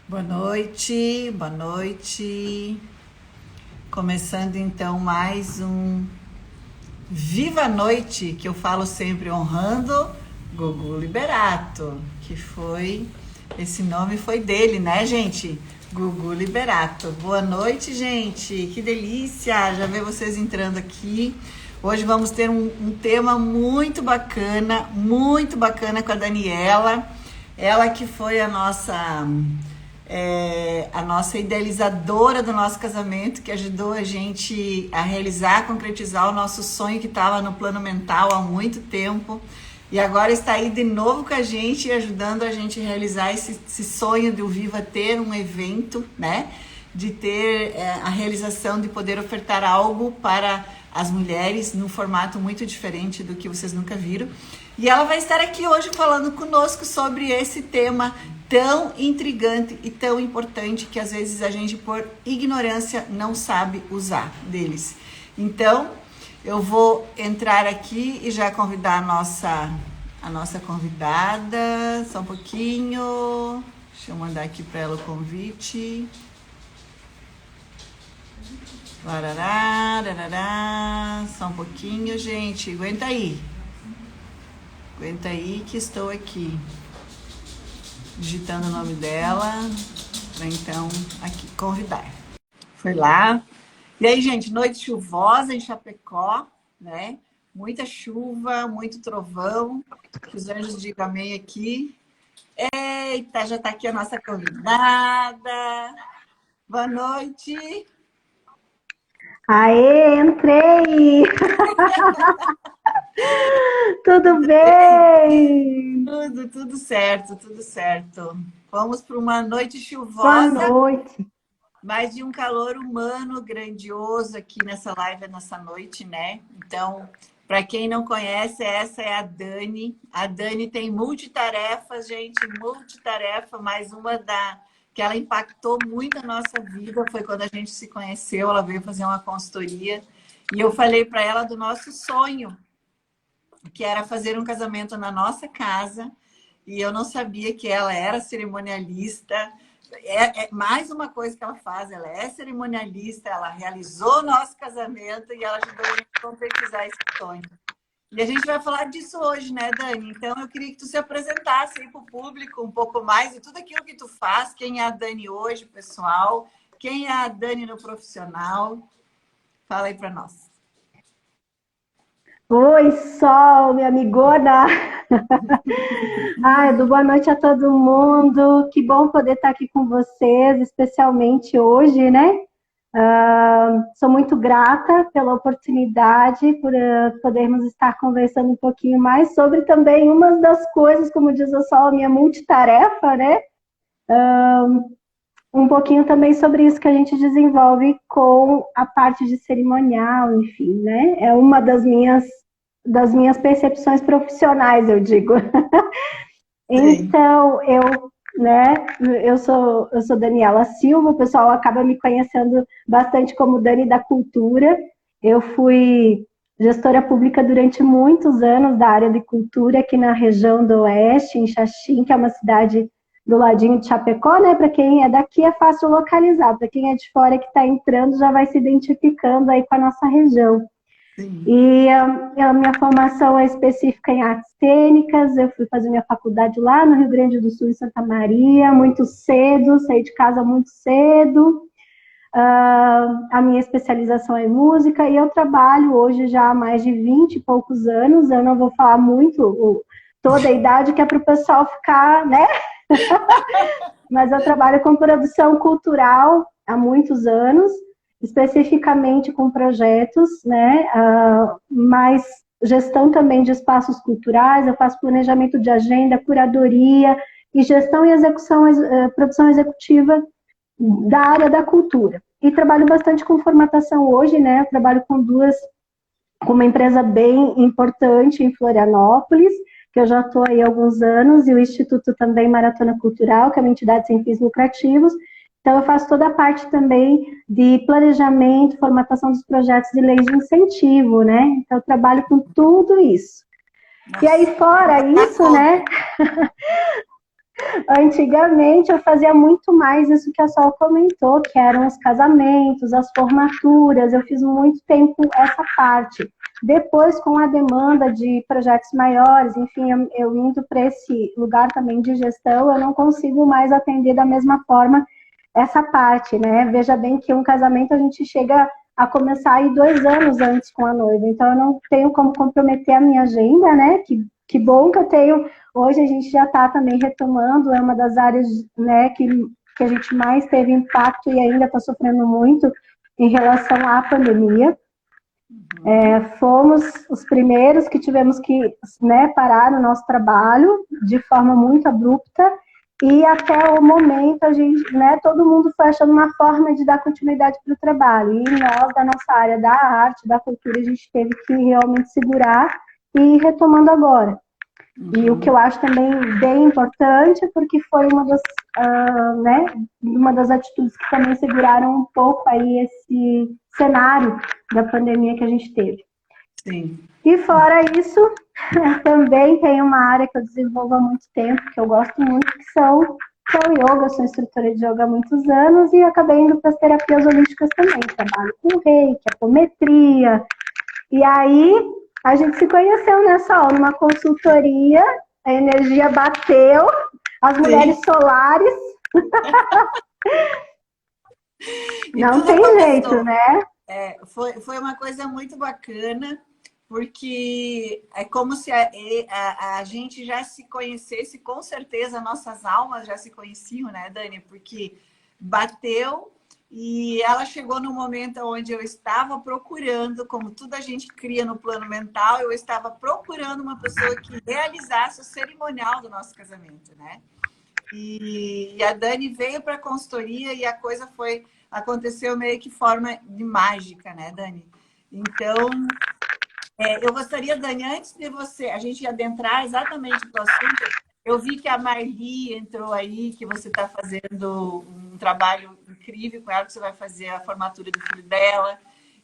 Boa noite, boa noite. Começando então mais um Viva a Noite, que eu falo sempre honrando Gugu Liberato, que foi, esse nome foi dele, né, gente? Gugu Liberato. Boa noite, gente. Que delícia já ver vocês entrando aqui. Hoje vamos ter um tema muito bacana com a Daniela. Ela que foi a nossa idealizadora do nosso casamento, que ajudou a gente a realizar, concretizar o nosso sonho que estava no plano mental há muito tempo. E agora está aí de novo com a gente, ajudando a gente a realizar esse sonho do Viva ter um evento, né? De ter a realização de poder ofertar algo para as mulheres num formato muito diferente do que vocês nunca viram. E ela vai estar aqui hoje falando conosco sobre esse tema tão intrigante e tão importante que às vezes a gente, por ignorância, não sabe usar deles. Então, eu vou entrar aqui e já convidar a nossa convidada. Só um pouquinho. Deixa eu mandar aqui para ela o convite. Larará, larará. Só um pouquinho, gente. Aguenta aí. Aguenta aí que estou aqui digitando o nome dela para então aqui convidar. Foi lá. E aí, gente, noite chuvosa em Chapecó, né? Muita chuva, muito trovão. Que os anjos digam amém aqui. Eita, já está aqui a nossa convidada. Boa noite. Aê, entrei! Tudo bem? Tudo certo, tudo certo. Vamos para uma noite Boa chuvosa, noite. mas de um calor humano grandioso aqui nessa live, nessa noite, né? Então, para quem não conhece, essa é a Dani. A Dani tem multitarefas, gente, multitarefa, mais uma que ela impactou muito a nossa vida foi quando a gente se conheceu, ela veio fazer uma consultoria e eu falei para ela do nosso sonho, que era fazer um casamento na nossa casa, e eu não sabia que ela era cerimonialista. É mais uma coisa que ela faz, ela é cerimonialista, ela realizou o nosso casamento e ela ajudou a gente a concretizar esse sonho. E a gente vai falar disso hoje, né, Dani? Então eu queria que tu se apresentasse aí para o público um pouco mais de tudo aquilo que tu faz, quem é a Dani hoje, pessoal, quem é a Dani no profissional. Fala aí para nós. Oi, Sol, minha amigona. Ai, boa noite a todo mundo. Que bom poder estar aqui com vocês, especialmente hoje, né? Sou muito grata pela oportunidade, por podermos estar conversando um pouquinho mais sobre também uma das coisas, como diz o Sol, a minha multitarefa, né? Um pouquinho também sobre isso que a gente desenvolve com a parte de cerimonial, enfim, né? É uma das minhas percepções profissionais, eu digo. Sim. Então, né, eu sou Daniela Silva, o pessoal acaba me conhecendo bastante como Dani da Cultura. Eu fui gestora pública durante muitos anos da área de cultura aqui na região do Oeste, em Xaxim, que é uma cidade do ladinho de Chapecó, né? Para quem é daqui é fácil localizar, para quem é de fora que está entrando já vai se identificando aí com a nossa região. Sim. E a minha formação é específica em artes cênicas, eu fui fazer minha faculdade lá no Rio Grande do Sul, em Santa Maria, muito cedo, saí de casa muito cedo. A minha especialização é em música e eu trabalho hoje já há mais de 20 e poucos anos, eu não vou falar muito toda a idade, que é para o pessoal ficar, né? Mas eu trabalho com produção cultural há muitos anos, especificamente com projetos, né? Mas gestão também de espaços culturais, eu faço planejamento de agenda, curadoria e gestão e execução, produção executiva da área da cultura. E trabalho bastante com formatação hoje, né? Eu trabalho com uma empresa bem importante em Florianópolis, que eu já estou aí há alguns anos, e o Instituto também Maratona Cultural, que é uma entidade sem fins lucrativos. Então, eu faço toda a parte também de planejamento, formatação dos projetos de leis de incentivo, né? Então, eu trabalho com tudo isso. E Nossa, aí, fora dá isso, conta. né? Antigamente eu fazia muito mais isso que a Sol comentou, que eram os casamentos, as formaturas, eu fiz muito tempo essa parte. Depois, com a demanda de projetos maiores, enfim, eu indo para esse lugar também de gestão, eu não consigo mais atender da mesma forma essa parte, né? Veja bem que um casamento a gente chega a começar aí 2 anos antes com a noiva, então eu não tenho como comprometer a minha agenda, né? Que bom que eu tenho. Hoje a gente já está também retomando, é uma das áreas, né, que a gente mais teve impacto e ainda está sofrendo muito em relação à pandemia. Fomos os primeiros que tivemos que, né, parar no nosso trabalho de forma muito abrupta e até o momento a gente, né, todo mundo foi achando uma forma de dar continuidade para o trabalho e nós da nossa área da arte, da cultura, a gente teve que realmente segurar e ir retomando agora. E o que eu acho também bem importante, porque foi né, uma das atitudes que também seguraram um pouco aí esse cenário da pandemia que a gente teve. Sim. E fora isso, também tem uma área que eu desenvolvo há muito tempo, que eu gosto muito, que é o yoga. Eu sou instrutora de yoga há muitos anos e acabei indo para as terapias holísticas também. Trabalho com reiki, apometria. E aí, a gente se conheceu nessa aula, numa consultoria, a energia bateu, as mulheres solares. Não tem jeito, né? Foi uma coisa muito bacana, porque é como se a gente já se conhecesse, com certeza nossas almas já se conheciam, né, Dani? Porque bateu e ela chegou no momento onde eu estava procurando, como tudo a gente cria no plano mental, eu estava procurando uma pessoa que realizasse o cerimonial do nosso casamento, né? E a Dani veio para a consultoria e a coisa aconteceu meio que forma de mágica, né, Dani? Então, eu gostaria, Dani, antes de a gente adentrar exatamente no assunto, eu vi que a Marli entrou aí, que você está fazendo um trabalho incrível com ela, que você vai fazer a formatura do filho dela.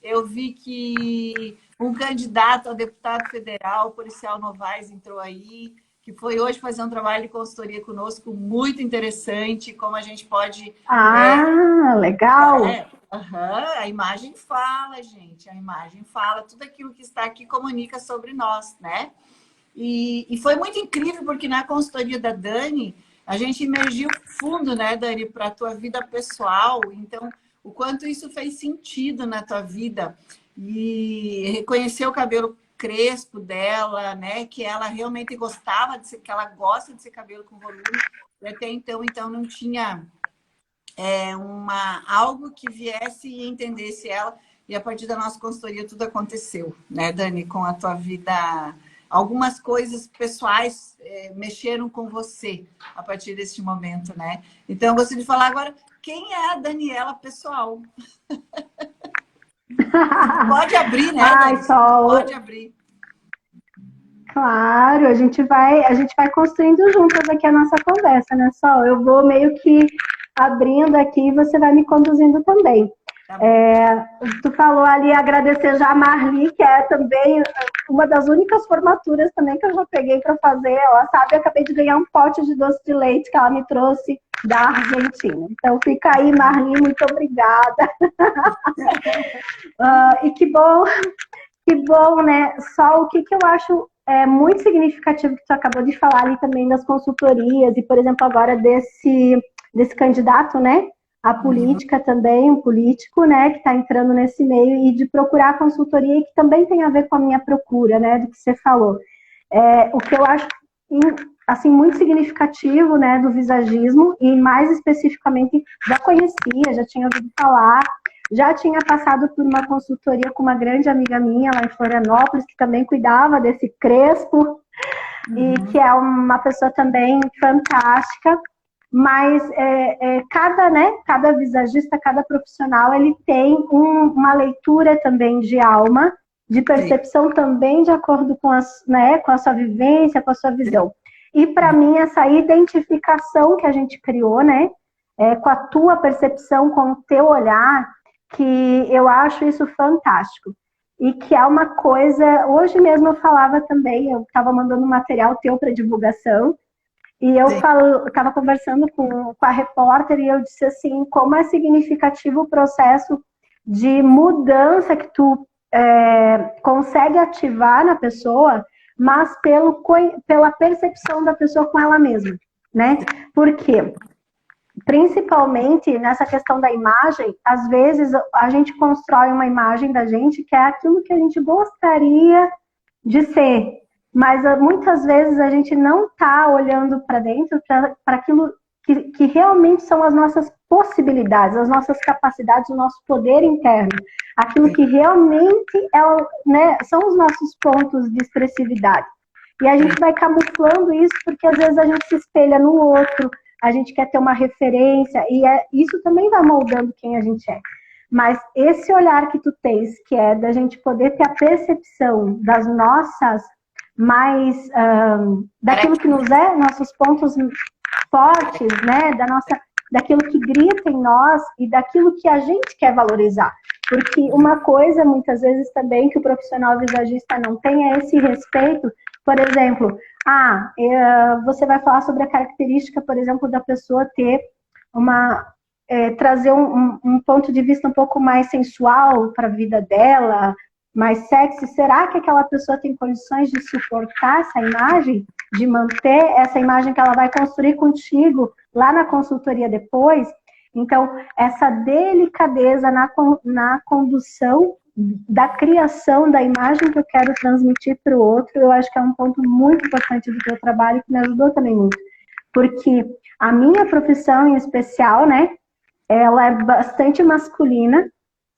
Eu vi que um candidato a deputado federal, o Policial Novaes, entrou aí, que foi hoje fazer um trabalho de consultoria conosco muito interessante, como a gente pode... Legal! A imagem fala, gente, a imagem fala, tudo aquilo que está aqui comunica sobre nós, né? E foi muito incrível, porque na consultoria da Dani, a gente imergiu fundo, né, Dani, para a tua vida pessoal. Então, o quanto isso fez sentido na tua vida. E reconhecer o cabelo crespo dela, né, que ela realmente gostava de ser, que ela gosta de ser cabelo com volume. E até então não tinha algo que viesse e entendesse ela. E a partir da nossa consultoria tudo aconteceu, né, Dani, com a tua vida... Algumas coisas pessoais mexeram com você a partir deste momento, né? Então, eu gostaria de falar agora, quem é a Daniela pessoal? Pode abrir, né, Dani? Pode abrir. Claro, a gente vai construindo juntas aqui a nossa conversa, né, Sol? Eu vou meio que abrindo aqui e você vai me conduzindo também. Tu falou ali, agradecer já a Marli, que é também uma das únicas formaturas também que eu já peguei para fazer. Ela sabe, eu acabei de ganhar um pote de doce de leite que ela me trouxe da Argentina. Então fica aí, Marli, muito obrigada. E que bom, né? Só o que eu acho muito significativo que tu acabou de falar ali também das consultorias e, por exemplo, agora desse candidato, né? A política também, um político, né, que está entrando nesse meio e de procurar consultoria e que também tem a ver com a minha procura, né, do que você falou. O que eu acho, assim, muito significativo, né, do visagismo e mais especificamente já conhecia, já tinha ouvido falar, já tinha passado por uma consultoria com uma grande amiga minha lá em Florianópolis, que também cuidava desse crespo e que é uma pessoa também fantástica. Mas cada visagista, cada profissional, ele tem uma leitura também de alma, de percepção Sim. também de acordo com a sua vivência, com a sua visão. E para mim, essa identificação que a gente criou, né, com a tua percepção, com o teu olhar, que eu acho isso fantástico. E que é uma coisa, hoje mesmo eu falava também, eu estava mandando um material teu para divulgação, E eu estava conversando com a repórter e eu disse assim, como é significativo o processo de mudança que tu consegue ativar na pessoa, mas pela percepção da pessoa com ela mesma, né? Por quê? Principalmente nessa questão da imagem, às vezes a gente constrói uma imagem da gente que é aquilo que a gente gostaria de ser, mas muitas vezes a gente não está olhando para dentro para aquilo que realmente são as nossas possibilidades, as nossas capacidades, o nosso poder interno, aquilo que realmente né, são os nossos pontos de expressividade. E a gente vai camuflando isso porque às vezes a gente se espelha no outro, a gente quer ter uma referência, e isso também vai moldando quem a gente é. Mas esse olhar que tu tens, que é da gente poder ter a percepção das nossas daquilo que nos é, nossos pontos fortes, né? Daquilo que grita em nós e daquilo que a gente quer valorizar. Porque uma coisa, muitas vezes, também que o profissional visagista não tem é esse respeito. Por exemplo, você vai falar sobre a característica, por exemplo, da pessoa ter trazer um ponto de vista um pouco mais sensual para a vida dela, mais sexy. Será que aquela pessoa tem condições de suportar essa imagem, de manter essa imagem que ela vai construir contigo lá na consultoria depois? Então, essa delicadeza na condução da criação da imagem que eu quero transmitir para o outro, eu acho que é um ponto muito importante do teu trabalho, que me ajudou também muito. Porque a minha profissão em especial, né, ela é bastante masculina,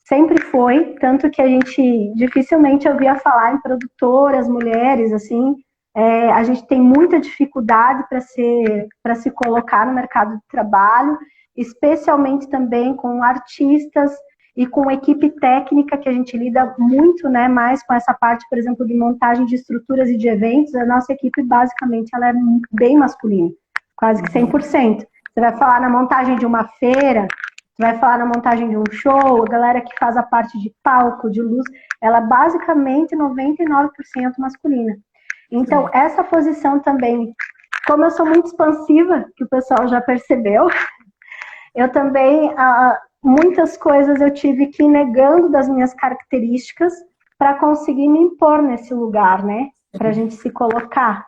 sempre foi, tanto que a gente dificilmente ouvia falar em produtoras, mulheres, assim, a gente tem muita dificuldade para se colocar no mercado de trabalho, especialmente também com artistas e com equipe técnica, que a gente lida muito, né, mais com essa parte, por exemplo, de montagem de estruturas e de eventos. A nossa equipe, basicamente, ela é bem masculina, quase que 100%. Você vai falar na montagem de uma feira, você vai falar na montagem de um show, a galera que faz a parte de palco, de luz, ela é basicamente 99% masculina. Então, essa posição também, como eu sou muito expansiva, que o pessoal já percebeu, eu também, muitas coisas eu tive que ir negando das minhas características para conseguir me impor nesse lugar, né? Para a gente se colocar.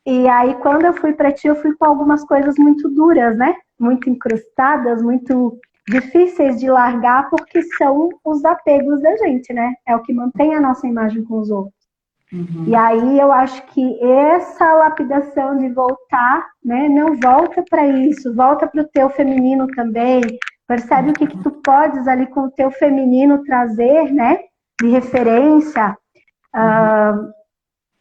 E aí, quando eu fui para ti, eu fui com algumas coisas muito duras, né? Muito incrustadas, muito difíceis de largar, porque são os apegos da gente, né? É o que mantém a nossa imagem com os outros. Uhum. E aí eu acho que essa lapidação de voltar, né? Não volta para isso, volta para o teu feminino também. Percebe o que tu podes ali com o teu feminino trazer, né? De referência.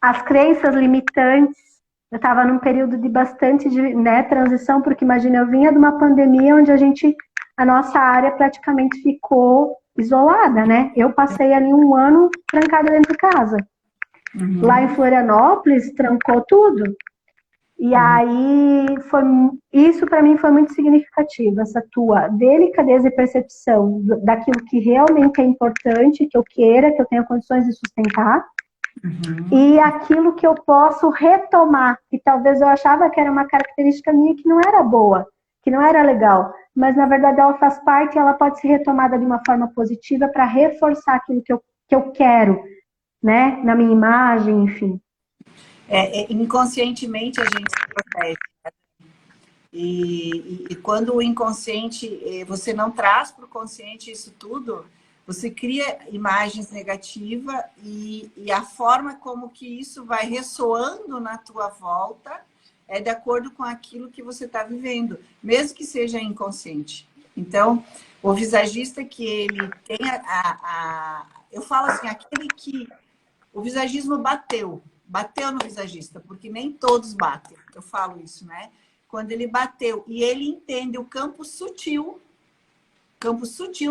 As crenças limitantes. Eu estava num período de bastante transição, porque imagina, eu vinha de uma pandemia onde a nossa área praticamente ficou isolada, né? Eu passei ali 1 ano trancada dentro de casa. Uhum. Lá em Florianópolis, trancou tudo. E aí, isso para mim foi muito significativo, essa tua delicadeza e percepção daquilo que realmente é importante, que eu queira, que eu tenha condições de sustentar. Uhum. E aquilo que eu posso retomar, que talvez eu achava que era uma característica minha que não era boa, que não era legal, mas na verdade ela faz parte e ela pode ser retomada de uma forma positiva para reforçar aquilo que eu quero, né, na minha imagem, enfim. Inconscientemente a gente se protege. E quando o inconsciente, você não traz para o consciente isso tudo, você cria imagens negativas e a forma como que isso vai ressoando na tua volta é de acordo com aquilo que você está vivendo, mesmo que seja inconsciente. Então, o visagista que ele tem eu falo assim, aquele que o visagismo bateu no visagista, porque nem todos batem, eu falo isso, né? Quando ele bateu e ele entende o campo sutil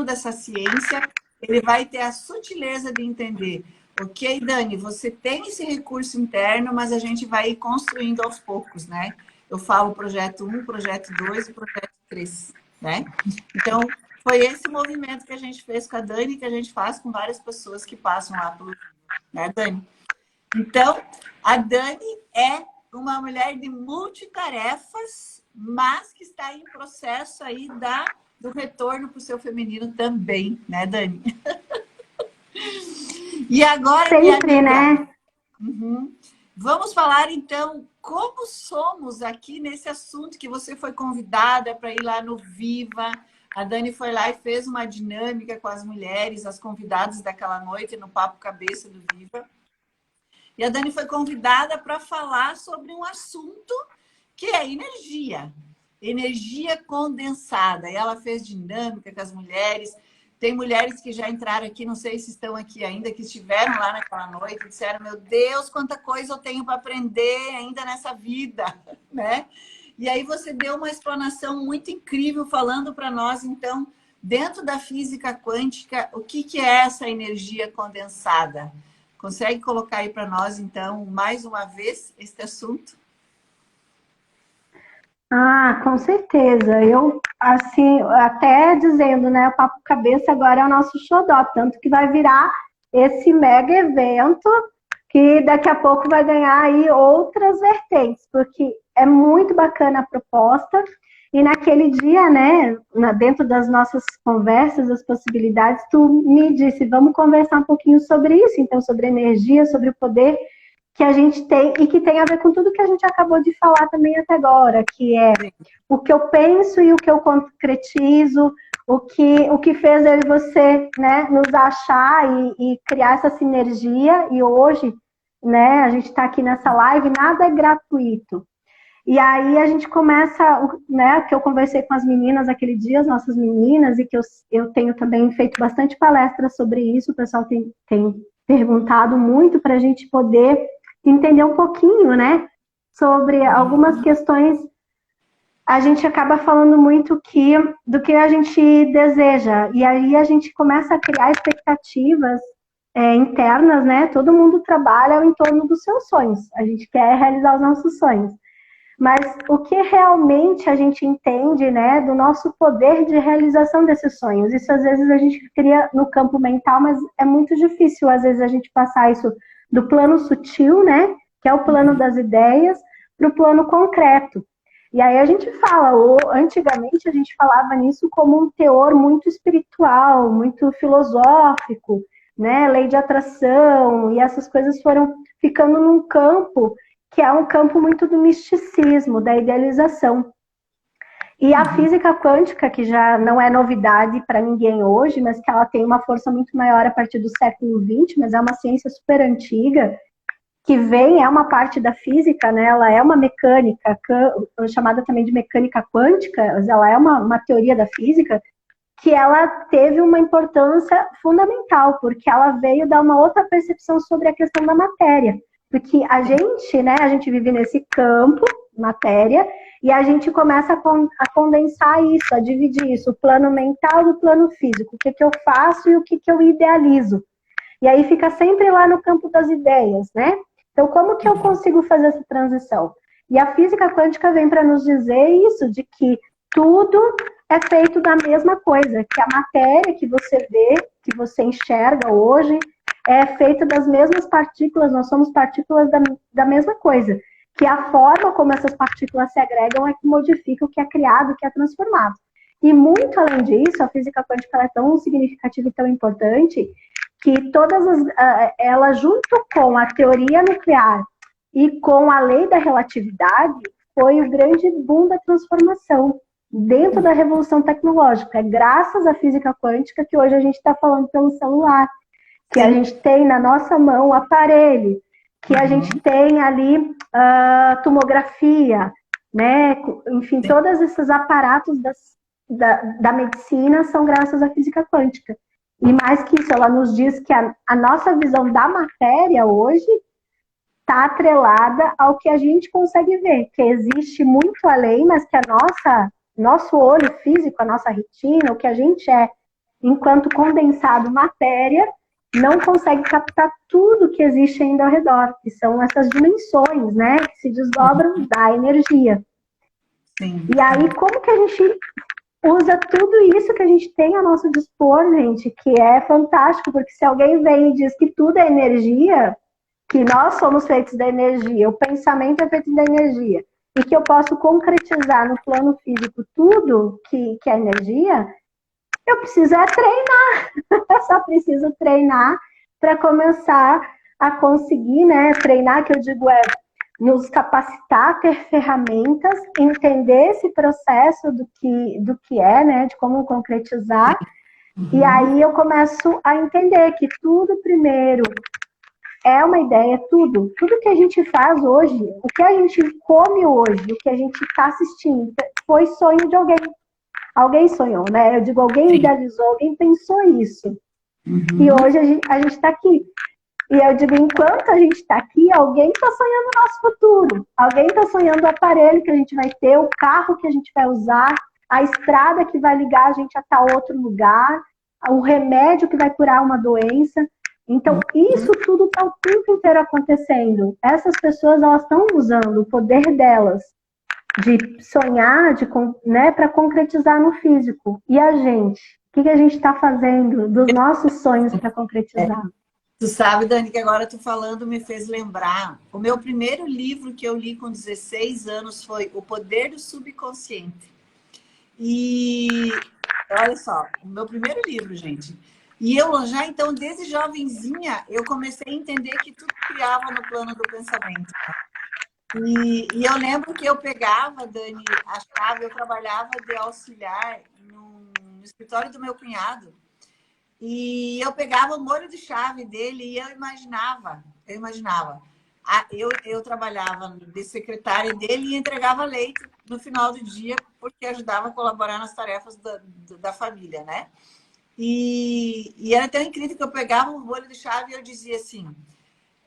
dessa ciência, ele vai ter a sutileza de entender. Ok, Dani, você tem esse recurso interno, mas a gente vai ir construindo aos poucos, né? Eu falo projeto 1, projeto 2 e projeto 3, né? Então, foi esse movimento que a gente fez com a Dani, que a gente faz com várias pessoas que passam lá pelo... Né, Dani? Então, a Dani é uma mulher de multitarefas, mas que está em processo aí do retorno para o seu feminino também, né, Dani? E agora, Sempre, né? Vamos falar, então, como somos aqui nesse assunto que você foi convidada para ir lá no Viva. A Dani foi lá e fez uma dinâmica com as mulheres, as convidadas daquela noite no Papo Cabeça do Viva. E a Dani foi convidada para falar sobre um assunto que é energia. Energia condensada. E ela fez dinâmica com as mulheres. Tem mulheres que já entraram aqui, não sei se estão aqui ainda, que estiveram lá naquela noite e disseram, meu Deus, quanta coisa eu tenho para aprender ainda nessa vida, né? E aí você deu uma explanação muito incrível falando para nós, então, dentro da física quântica, o que é essa energia condensada? Consegue colocar aí para nós, então, mais uma vez, este assunto? Ah, com certeza. Eu, assim, até dizendo, né, o Papo Cabeça agora é o nosso xodó, tanto que vai virar esse mega evento que daqui a pouco vai ganhar aí outras vertentes, porque é muito bacana a proposta. E naquele dia, né, dentro das nossas conversas, as possibilidades, tu me disse, vamos conversar um pouquinho sobre isso, então, sobre energia, sobre o poder que a gente tem e que tem a ver com tudo que a gente acabou de falar também até agora, que é o que eu penso e o que eu concretizo, o que fez eu e você, né, nos achar e criar essa sinergia. E hoje, né, a gente está aqui nessa live, nada é gratuito. E aí a gente começa, né, que eu conversei com as meninas aquele dia, as nossas meninas, e que eu tenho também feito bastante palestras sobre isso, o pessoal tem perguntado muito para a gente poder entender um pouquinho, né, sobre algumas questões. A gente acaba falando muito do que a gente deseja, e aí a gente começa a criar expectativas internas, né, todo mundo trabalha em torno dos seus sonhos, a gente quer realizar os nossos sonhos. Mas o que realmente a gente entende, né, do nosso poder de realização desses sonhos? Isso às vezes a gente cria no campo mental, mas é muito difícil às vezes a gente passar isso do plano sutil, né, que é o plano das ideias, para o plano concreto. E aí a gente fala, antigamente a gente falava nisso como um teor muito espiritual, muito filosófico, né, lei de atração, e essas coisas foram ficando num campo que é um campo muito do misticismo, da idealização. E a física quântica, que já não é novidade para ninguém hoje, mas que ela tem uma força muito maior a partir do século XX, mas é uma ciência super antiga, que é uma parte da física, né? Ela é uma mecânica, chamada também de mecânica quântica, mas ela é uma teoria da física, que ela teve uma importância fundamental, porque ela veio dar uma outra percepção sobre a questão da matéria. Porque a gente vive nesse campo, matéria, e a gente começa a condensar isso, a dividir isso, o plano mental do plano físico, o que eu faço e o que eu idealizo. E aí fica sempre lá no campo das ideias, né? Então, como que eu consigo fazer essa transição? E a física quântica vem para nos dizer isso, de que tudo é feito da mesma coisa, que a matéria que você vê, que você enxerga hoje, é feita das mesmas partículas, nós somos partículas da mesma coisa, que a forma como essas partículas se agregam é que modifica o que é criado, o que é transformado. E muito além disso, a física quântica é tão significativa e tão importante que ela junto com a teoria nuclear e com a lei da relatividade, foi o grande boom da transformação dentro da revolução tecnológica. É graças à física quântica que hoje a gente está falando pelo celular, que a gente tem na nossa mão o aparelho, que a gente tem ali tomografia, né? Enfim, todos esses aparatos da medicina são graças à física quântica. E mais que isso, ela nos diz que a nossa visão da matéria hoje está atrelada ao que a gente consegue ver, que existe muito além, mas que nosso olho físico, a nossa retina, o que a gente é enquanto condensado matéria, não consegue captar tudo que existe ainda ao redor, que são essas dimensões, né, que se desdobram da energia. Sim. E aí, como que a gente usa tudo isso que a gente tem a nosso dispor, gente, que é fantástico, porque se alguém vem e diz que tudo é energia, que nós somos feitos da energia, o pensamento é feito da energia, e que eu posso concretizar no plano físico tudo que é energia, eu preciso treinar. Eu só preciso treinar para começar a conseguir, né? Treinar, que eu digo, nos capacitar, ter ferramentas, entender esse processo do que é, né? De como concretizar. E aí eu começo a entender que tudo primeiro é uma ideia, tudo que a gente faz hoje, o que a gente come hoje, o que a gente está assistindo, foi sonho de alguém. Alguém sonhou, né? Eu digo, alguém idealizou, alguém pensou isso. E hoje a gente está aqui. E eu digo, enquanto a gente está aqui, alguém está sonhando o nosso futuro. Alguém está sonhando o aparelho que a gente vai ter, o carro que a gente vai usar, a estrada que vai ligar a gente a tal outro lugar, o remédio que vai curar uma doença. Então, isso tudo está o tempo inteiro acontecendo. Essas pessoas, elas estão usando o poder delas de sonhar, né, para concretizar no físico. E a gente? O que a gente está fazendo dos nossos sonhos para concretizar? Tu sabe, Dani, que agora tu falando me fez lembrar. O meu primeiro livro que eu li com 16 anos foi O Poder do Subconsciente. E olha só, o meu primeiro livro, gente. E eu já, então, desde jovenzinha, eu comecei a entender que tudo criava no plano do pensamento. E eu lembro que eu pegava, Dani, a chave, eu trabalhava de auxiliar no escritório do meu cunhado. E eu pegava o molho de chave dele e eu imaginava. Eu trabalhava de secretária dele e entregava leite no final do dia, porque ajudava a colaborar nas tarefas da família, né? E era tão incrível que eu pegava o molho de chave e eu dizia assim,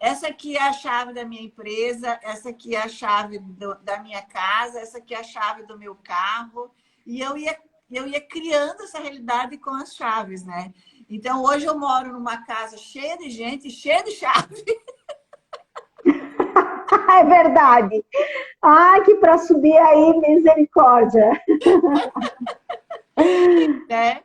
essa aqui é a chave da minha empresa, essa aqui é a chave da minha casa, essa aqui é a chave do meu carro. E eu ia criando essa realidade com as chaves, né? Então, hoje eu moro numa casa cheia de gente, cheia de chave. É verdade. Ai, que para subir aí, misericórdia. Né?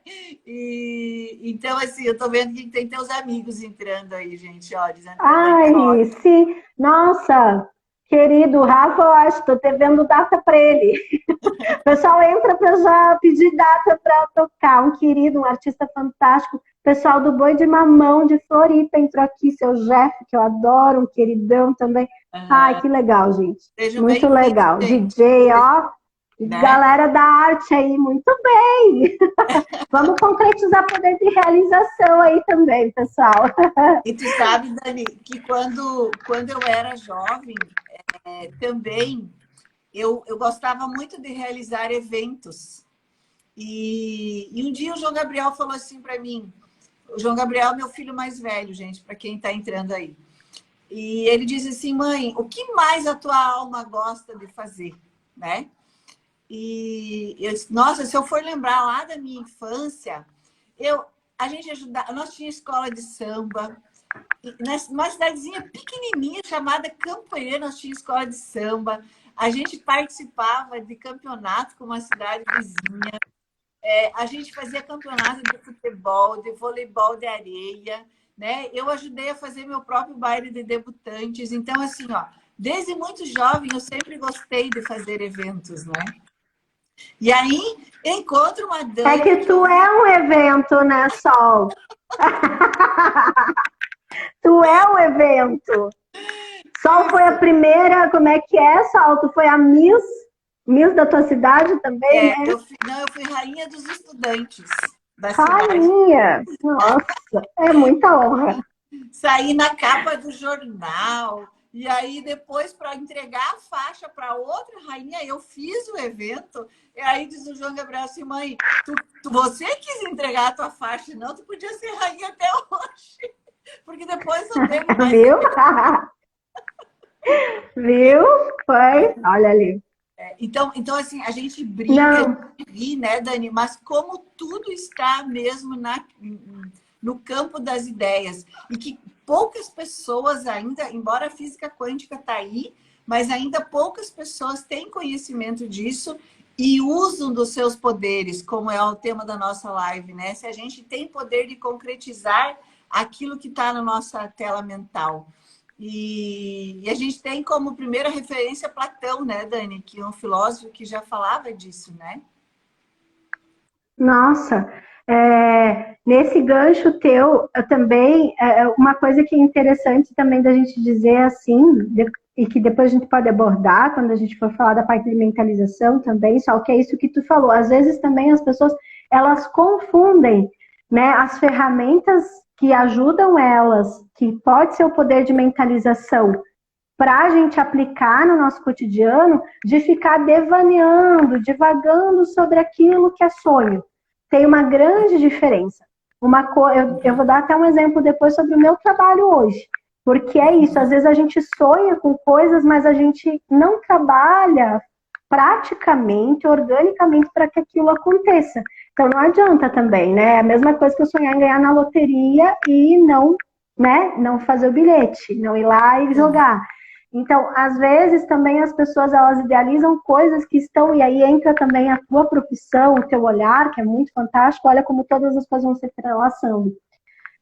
Então, assim, eu tô vendo que tem teus amigos entrando aí, gente, ó, dizendo que Ai, sim. Nossa, querido Rafa, eu acho, estou devendo data para ele. O pessoal entra para já pedir data para tocar. Um querido, um artista fantástico. Pessoal do Boi de Mamão de Floripa entrou aqui, seu Jeff, que eu adoro, um queridão também. Ai, que legal, gente. Sejam muito legal. gente. DJ, ó. Né? Galera da arte aí, muito bem. Vamos concretizar poder de realização aí também, pessoal. E tu sabe, Dani, que quando eu era jovem, também eu gostava muito de realizar eventos. E um dia o João Gabriel falou assim para mim, o João Gabriel é meu filho mais velho, gente, para quem está entrando aí. E ele disse assim, mãe, o que mais a tua alma gosta de fazer, né? E eu disse, nossa, se eu for lembrar lá da minha infância, a gente ajudava, nós tínhamos escola de samba, numa cidadezinha pequenininha chamada Campanha, nós tínhamos escola de samba, a gente participava de campeonato com uma cidade vizinha, a gente fazia campeonato de futebol, de voleibol de areia, né? Eu ajudei a fazer meu próprio baile de debutantes. Então, assim, ó, desde muito jovem, eu sempre gostei de fazer eventos, né? E aí, eu encontro uma Dani... É que tu é um evento, né, Sol? Tu é um evento. Sol foi a primeira, como é que é, Sol? Tu foi a Miss da tua cidade também, né? Eu fui rainha dos estudantes da rainha! Cidade. Nossa, é muita honra. Saí na capa do jornal. E aí, depois, para entregar a faixa para outra rainha, eu fiz o evento. E aí diz o João Gabriel assim, mãe, você quis entregar a tua faixa, não? Tu podia ser rainha até hoje. Porque depois não teve mais... Viu? Viu? Foi? Olha ali. Então, assim, a gente brinca, né, Dani? Mas como tudo está mesmo no campo das ideias. E que poucas pessoas ainda, embora a física quântica está aí, mas ainda poucas pessoas têm conhecimento disso e usam dos seus poderes, como é o tema da nossa live, né? Se a gente tem poder de concretizar aquilo que está na nossa tela mental. E a gente tem como primeira referência Platão, né, Dani? Que é um filósofo que já falava disso, né? Nossa, nesse gancho teu, eu também, uma coisa que é interessante também da gente dizer assim, e que depois a gente pode abordar quando a gente for falar da parte de mentalização também, só que é isso que tu falou. Às vezes também as pessoas, elas confundem, né, as ferramentas que ajudam elas, que pode ser o poder de mentalização, para a gente aplicar no nosso cotidiano, de ficar devaneando, divagando sobre aquilo que é sonho. Tem uma grande diferença. Eu vou dar até um exemplo depois sobre o meu trabalho hoje. Porque é isso, às vezes a gente sonha com coisas, mas a gente não trabalha praticamente, organicamente, para que aquilo aconteça. Então não adianta também, né? É a mesma coisa que eu sonhar em ganhar na loteria e não, né, não fazer o bilhete, não ir lá e jogar. Então, às vezes também as pessoas, elas idealizam coisas que estão, e aí entra também a tua profissão, o teu olhar, que é muito fantástico, olha como todas as coisas vão se entrelaçando,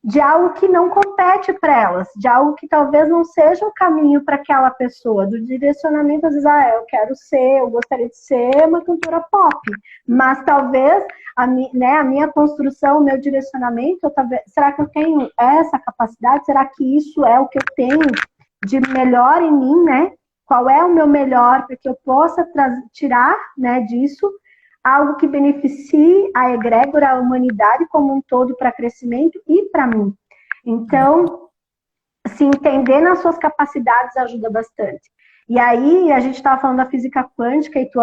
de algo que não compete para elas, de algo que talvez não seja o caminho para aquela pessoa, do direcionamento, às vezes, eu gostaria de ser uma cantora pop, mas talvez a minha construção, o meu direcionamento, será que eu tenho essa capacidade? Será que isso é o que eu tenho de melhor em mim, né? Qual é o meu melhor para que eu possa tirar, né, disso algo que beneficie a egrégora, a humanidade como um todo para crescimento e para mim. Então, se entender nas suas capacidades ajuda bastante. E aí, a gente estava falando da física quântica e tu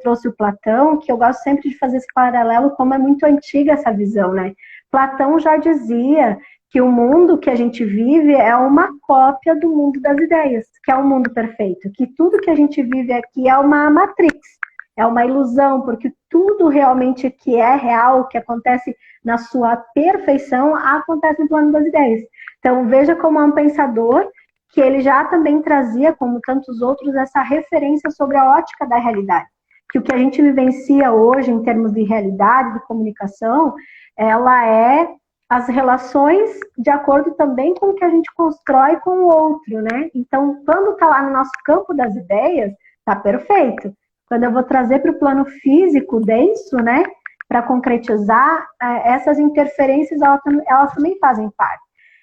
trouxe o Platão, que eu gosto sempre de fazer esse paralelo, como é muito antiga essa visão, né? Platão já dizia que o mundo que a gente vive é uma cópia do mundo das ideias, que é um mundo perfeito, que tudo que a gente vive aqui é uma matrix, é uma ilusão, porque tudo realmente que é real, que acontece na sua perfeição, acontece no plano das ideias. Então, veja como é um pensador que ele já também trazia, como tantos outros, essa referência sobre a ótica da realidade. Que o que a gente vivencia hoje em termos de realidade, de comunicação, ela é as relações de acordo também com o que a gente constrói com o outro, né? Então, quando está lá no nosso campo das ideias, está perfeito. Quando eu vou trazer para o plano físico denso, né, para concretizar, essas interferências, elas também fazem parte.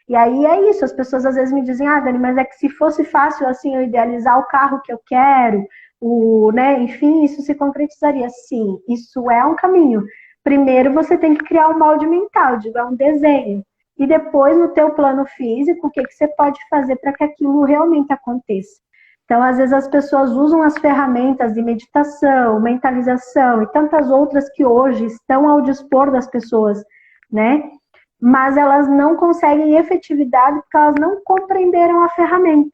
E aí é isso, as pessoas às vezes me dizem, Dani, mas é que se fosse fácil assim eu idealizar o carro que eu quero, né, enfim, isso se concretizaria. Sim, isso é um caminho. Primeiro você tem que criar um molde mental, é um desenho. E depois, no teu plano físico, o que você pode fazer para que aquilo realmente aconteça. Então, às vezes as pessoas usam as ferramentas de meditação, mentalização e tantas outras que hoje estão ao dispor das pessoas, né? Mas elas não conseguem efetividade porque elas não compreenderam a ferramenta.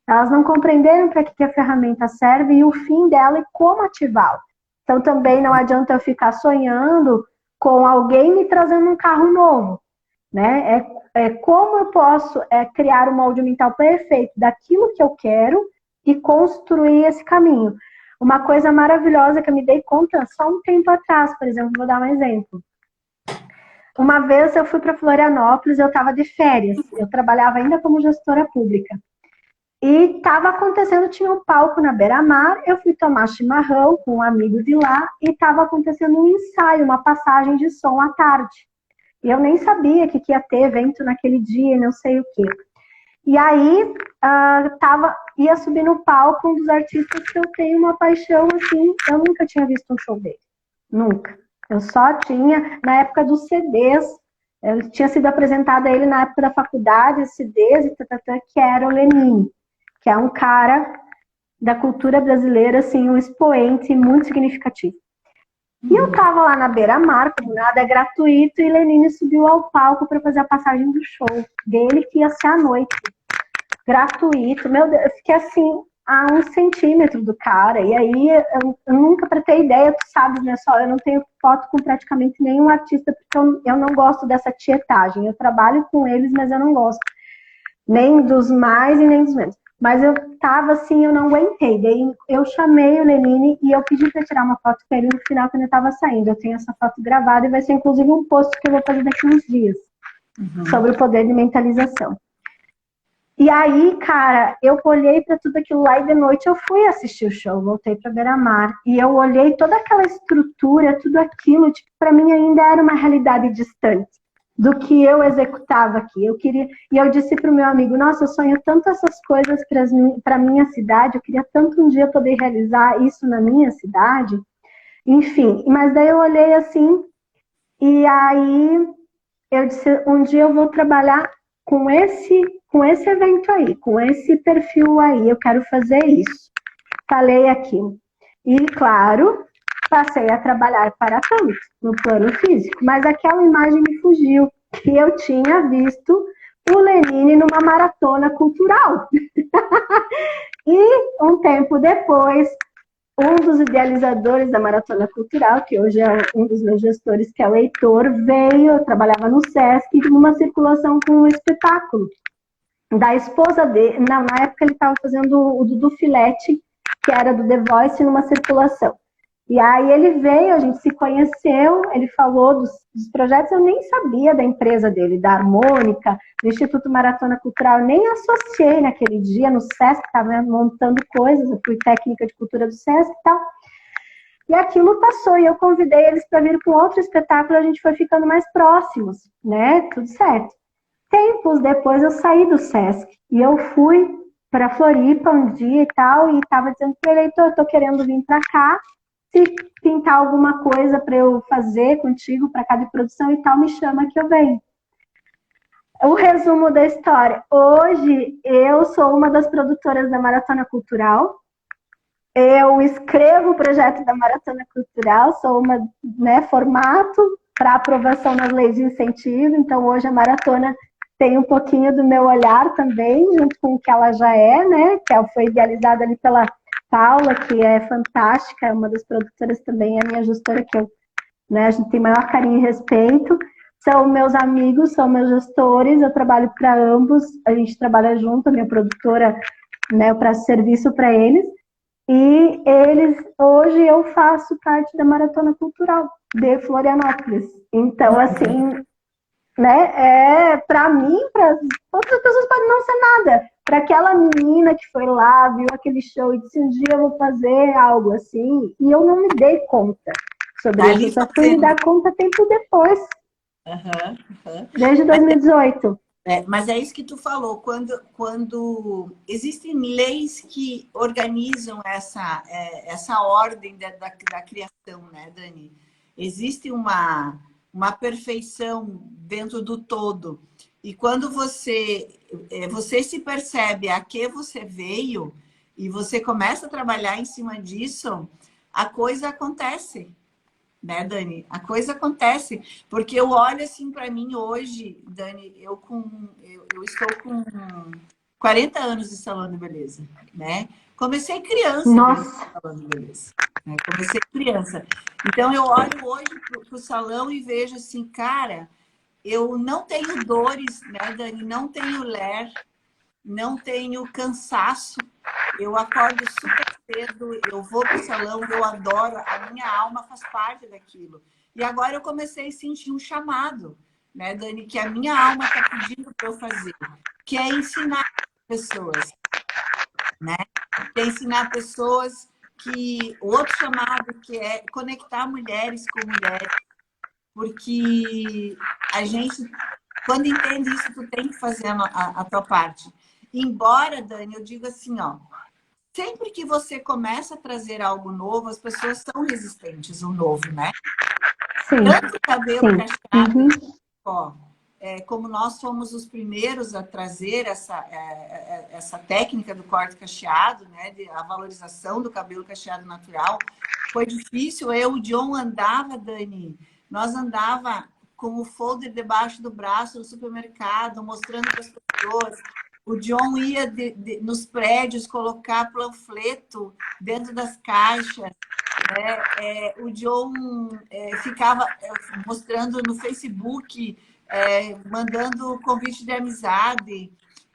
Elas não compreenderam para que a ferramenta serve e o fim dela e como ativá-la. Então, também não adianta eu ficar sonhando com alguém me trazendo um carro novo, né? Como eu posso criar um molde mental perfeito daquilo que eu quero e construir esse caminho. Uma coisa maravilhosa que eu me dei conta só um tempo atrás, por exemplo, vou dar um exemplo. Uma vez eu fui para Florianópolis, eu estava de férias, eu trabalhava ainda como gestora pública. E estava acontecendo, tinha um palco na beira-mar, eu fui tomar chimarrão com um amigo de lá e estava acontecendo um ensaio, uma passagem de som à tarde. E eu nem sabia que ia ter evento naquele dia, não sei o quê. E aí, ia subir no palco um dos artistas que eu tenho uma paixão, assim, eu nunca tinha visto um show dele. Nunca. Eu só tinha, na época dos CDs, eu tinha sido apresentada a ele na época da faculdade, CDs, que era o Lenine, que é um cara da cultura brasileira, assim, um expoente muito significativo. E eu tava lá na beira-mar, como nada é gratuito, e Lenine subiu ao palco para fazer a passagem do show dele, que ia ser à noite. Gratuito. Meu Deus, eu fiquei assim, a 1 centímetro do cara. E aí, eu nunca pra ter ideia, tu sabes, né? Eu não tenho foto com praticamente nenhum artista, porque eu não gosto dessa tietagem. Eu trabalho com eles, mas eu não gosto. Nem dos mais e nem dos menos. Mas eu tava assim, eu não aguentei. Daí eu chamei o Lenine e eu pedi para tirar uma foto com ele no final, quando eu tava saindo. Eu tenho essa foto gravada e vai ser inclusive um post que eu vou fazer daqui uns dias. Sobre o poder de mentalização. E aí, cara, eu olhei para tudo aquilo lá e de noite eu fui assistir o show, voltei para Beira-Mar. E eu olhei toda aquela estrutura, tudo aquilo, tipo, para mim ainda era uma realidade distante do que eu executava aqui. Eu queria, e eu disse para o meu amigo, nossa, eu sonho tanto essas coisas para minha cidade, eu queria tanto um dia poder realizar isso na minha cidade. Enfim, mas daí eu olhei assim, e aí eu disse, um dia eu vou trabalhar com esse evento aí, com esse perfil aí, eu quero fazer isso. Falei aquilo. E, claro, passei a trabalhar para tanto, no plano físico, mas aquela imagem me fugiu, que eu tinha visto o Lenine numa maratona cultural. E, um tempo depois, um dos idealizadores da Maratona Cultural, que hoje é um dos meus gestores, que é o Heitor, veio, eu trabalhava no Sesc, numa circulação com um espetáculo da esposa dele. Não, na época ele estava fazendo o Dudu Filete, que era do The Voice, numa circulação. E aí ele veio, a gente se conheceu, ele falou dos projetos, eu nem sabia da empresa dele, da Harmônica, do Instituto Maratona Cultural, eu nem associei naquele dia no Sesc, estava montando coisas, eu fui técnica de cultura do Sesc e tal. E aquilo passou, e eu convidei eles para vir com outro espetáculo, a gente foi ficando mais próximos, né? Tudo certo. Tempos depois eu saí do Sesc, e eu fui para Floripa um dia e tal, e estava dizendo para ele, eu estou querendo vir para cá, se pintar alguma coisa para eu fazer contigo para cá de produção e tal, me chama que eu venho. O resumo da história. Hoje eu sou uma das produtoras da Maratona Cultural. Eu escrevo o projeto da Maratona Cultural, sou uma, né, formato para aprovação nas leis de incentivo. Então hoje a Maratona tem um pouquinho do meu olhar também, junto com o que ela já é, né? Que ela foi idealizada ali pela Paula, que é fantástica, é uma das produtoras também, é a minha gestora, que eu, né, a gente tem maior carinho e respeito. São meus amigos, são meus gestores, eu trabalho para ambos, a gente trabalha junto, a minha produtora, né, eu presto serviço para eles. E eles, hoje eu faço parte da Maratona Cultural de Florianópolis. Então, assim, né, para mim, para outras pessoas pode não ser nada. Para aquela menina que foi lá, viu aquele show e disse, um dia eu vou fazer algo assim, e eu não me dei conta sobre isso, eu só fui me dar conta tempo depois, desde 2018. Mas é isso que tu falou, quando existem leis que organizam essa ordem da criação, né, Dani? Existe uma perfeição dentro do todo. E quando você se percebe a que você veio e você começa a trabalhar em cima disso, a coisa acontece. Né, Dani? A coisa acontece, porque eu olho assim para mim hoje, Dani, eu estou com 40 anos de salão de beleza, né? Comecei criança dentro do salão de beleza, né? Comecei criança. Então eu olho hoje para o salão e vejo assim, cara, eu não tenho dores, né, Dani? Não tenho ler, não tenho cansaço. Eu acordo super cedo, eu vou para o salão, eu adoro, a minha alma faz parte daquilo. E agora eu comecei a sentir um chamado, né, Dani, que a minha alma está pedindo para eu fazer, que é ensinar pessoas, né? Que é ensinar pessoas que... Outro chamado que é conectar mulheres com mulheres, porque a gente, quando entende isso, tu tem que fazer a tua parte. Embora, Dani, eu digo assim, ó, sempre que você começa a trazer algo novo, as pessoas são resistentes ao novo, né? Sim. Tanto o cabelo Sim. cacheado, ó, como nós fomos os primeiros a trazer essa técnica do corte cacheado, né? A valorização do cabelo cacheado natural, foi difícil. O John andava, Dani, nós andava com o folder debaixo do braço no supermercado, mostrando para as pessoas. O John ia nos prédios colocar panfleto dentro das caixas. O John ficava mostrando no Facebook, mandando convite de amizade.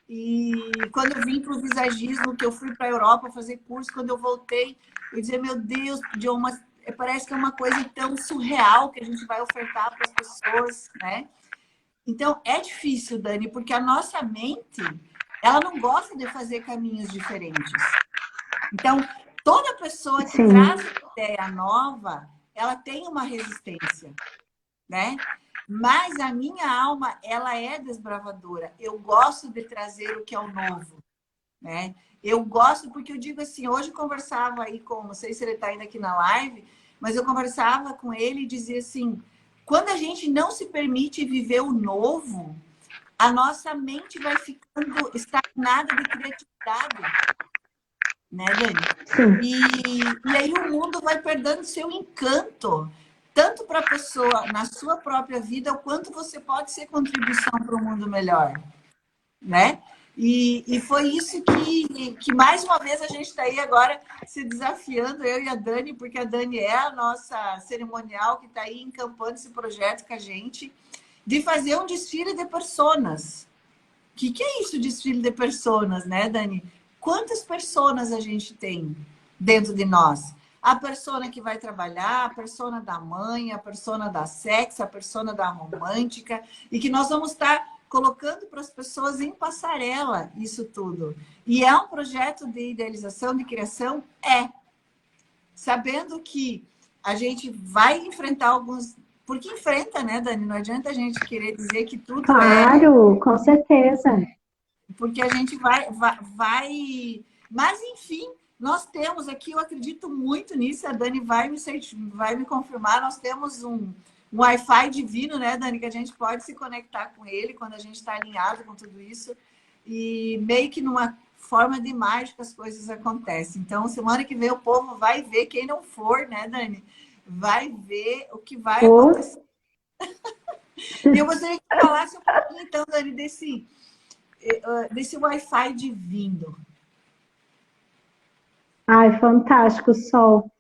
E quando eu vim para o visagismo, que eu fui para a Europa fazer curso, quando eu voltei, eu dizia, meu Deus, John, mas parece que é uma coisa tão surreal que a gente vai ofertar para as pessoas, né? Então, é difícil, Dani, porque a nossa mente, ela não gosta de fazer caminhos diferentes. Então, toda pessoa que Sim. traz uma ideia nova, ela tem uma resistência, né? Mas a minha alma, ela é desbravadora. Eu gosto de trazer o que é o novo, né? Eu gosto, porque eu digo assim, hoje eu conversava aí com, não sei se ele está ainda aqui na live, mas eu conversava com ele e dizia assim, quando a gente não se permite viver o novo, a nossa mente vai ficando estagnada de criatividade, né, Dani? E aí o mundo vai perdendo seu encanto, tanto para a pessoa na sua própria vida, o quanto você pode ser contribuição para um mundo melhor, né? E foi isso que mais uma vez a gente está aí agora se desafiando, eu e a Dani, porque a Dani é a nossa cerimonial que está aí encampando esse projeto com a gente, de fazer um desfile de personas. O que é isso, desfile de personas, né, Dani? Quantas personas a gente tem dentro de nós? A persona que vai trabalhar, a persona da mãe, a persona da sexo, a persona da romântica, e que nós vamos estar colocando para as pessoas em passarela isso tudo. E é um projeto de idealização, de criação? É. Sabendo que a gente vai enfrentar alguns... Porque enfrenta, né, Dani? Não adianta a gente querer dizer que tudo Claro, com certeza. porque a gente vai... Mas, enfim, nós temos aqui, eu acredito muito nisso, a Dani vai me confirmar, nós temos um Wi-Fi divino, né, Dani, que a gente pode se conectar com ele quando a gente está alinhado com tudo isso, e meio que numa forma de mágica as coisas acontecem. Então, semana que vem o povo vai ver, quem não for, né, Dani, vai ver o que vai acontecer. E eu gostaria que falasse um pouquinho, então, Dani, desse Wi-Fi divino. Ai, fantástico, Sol.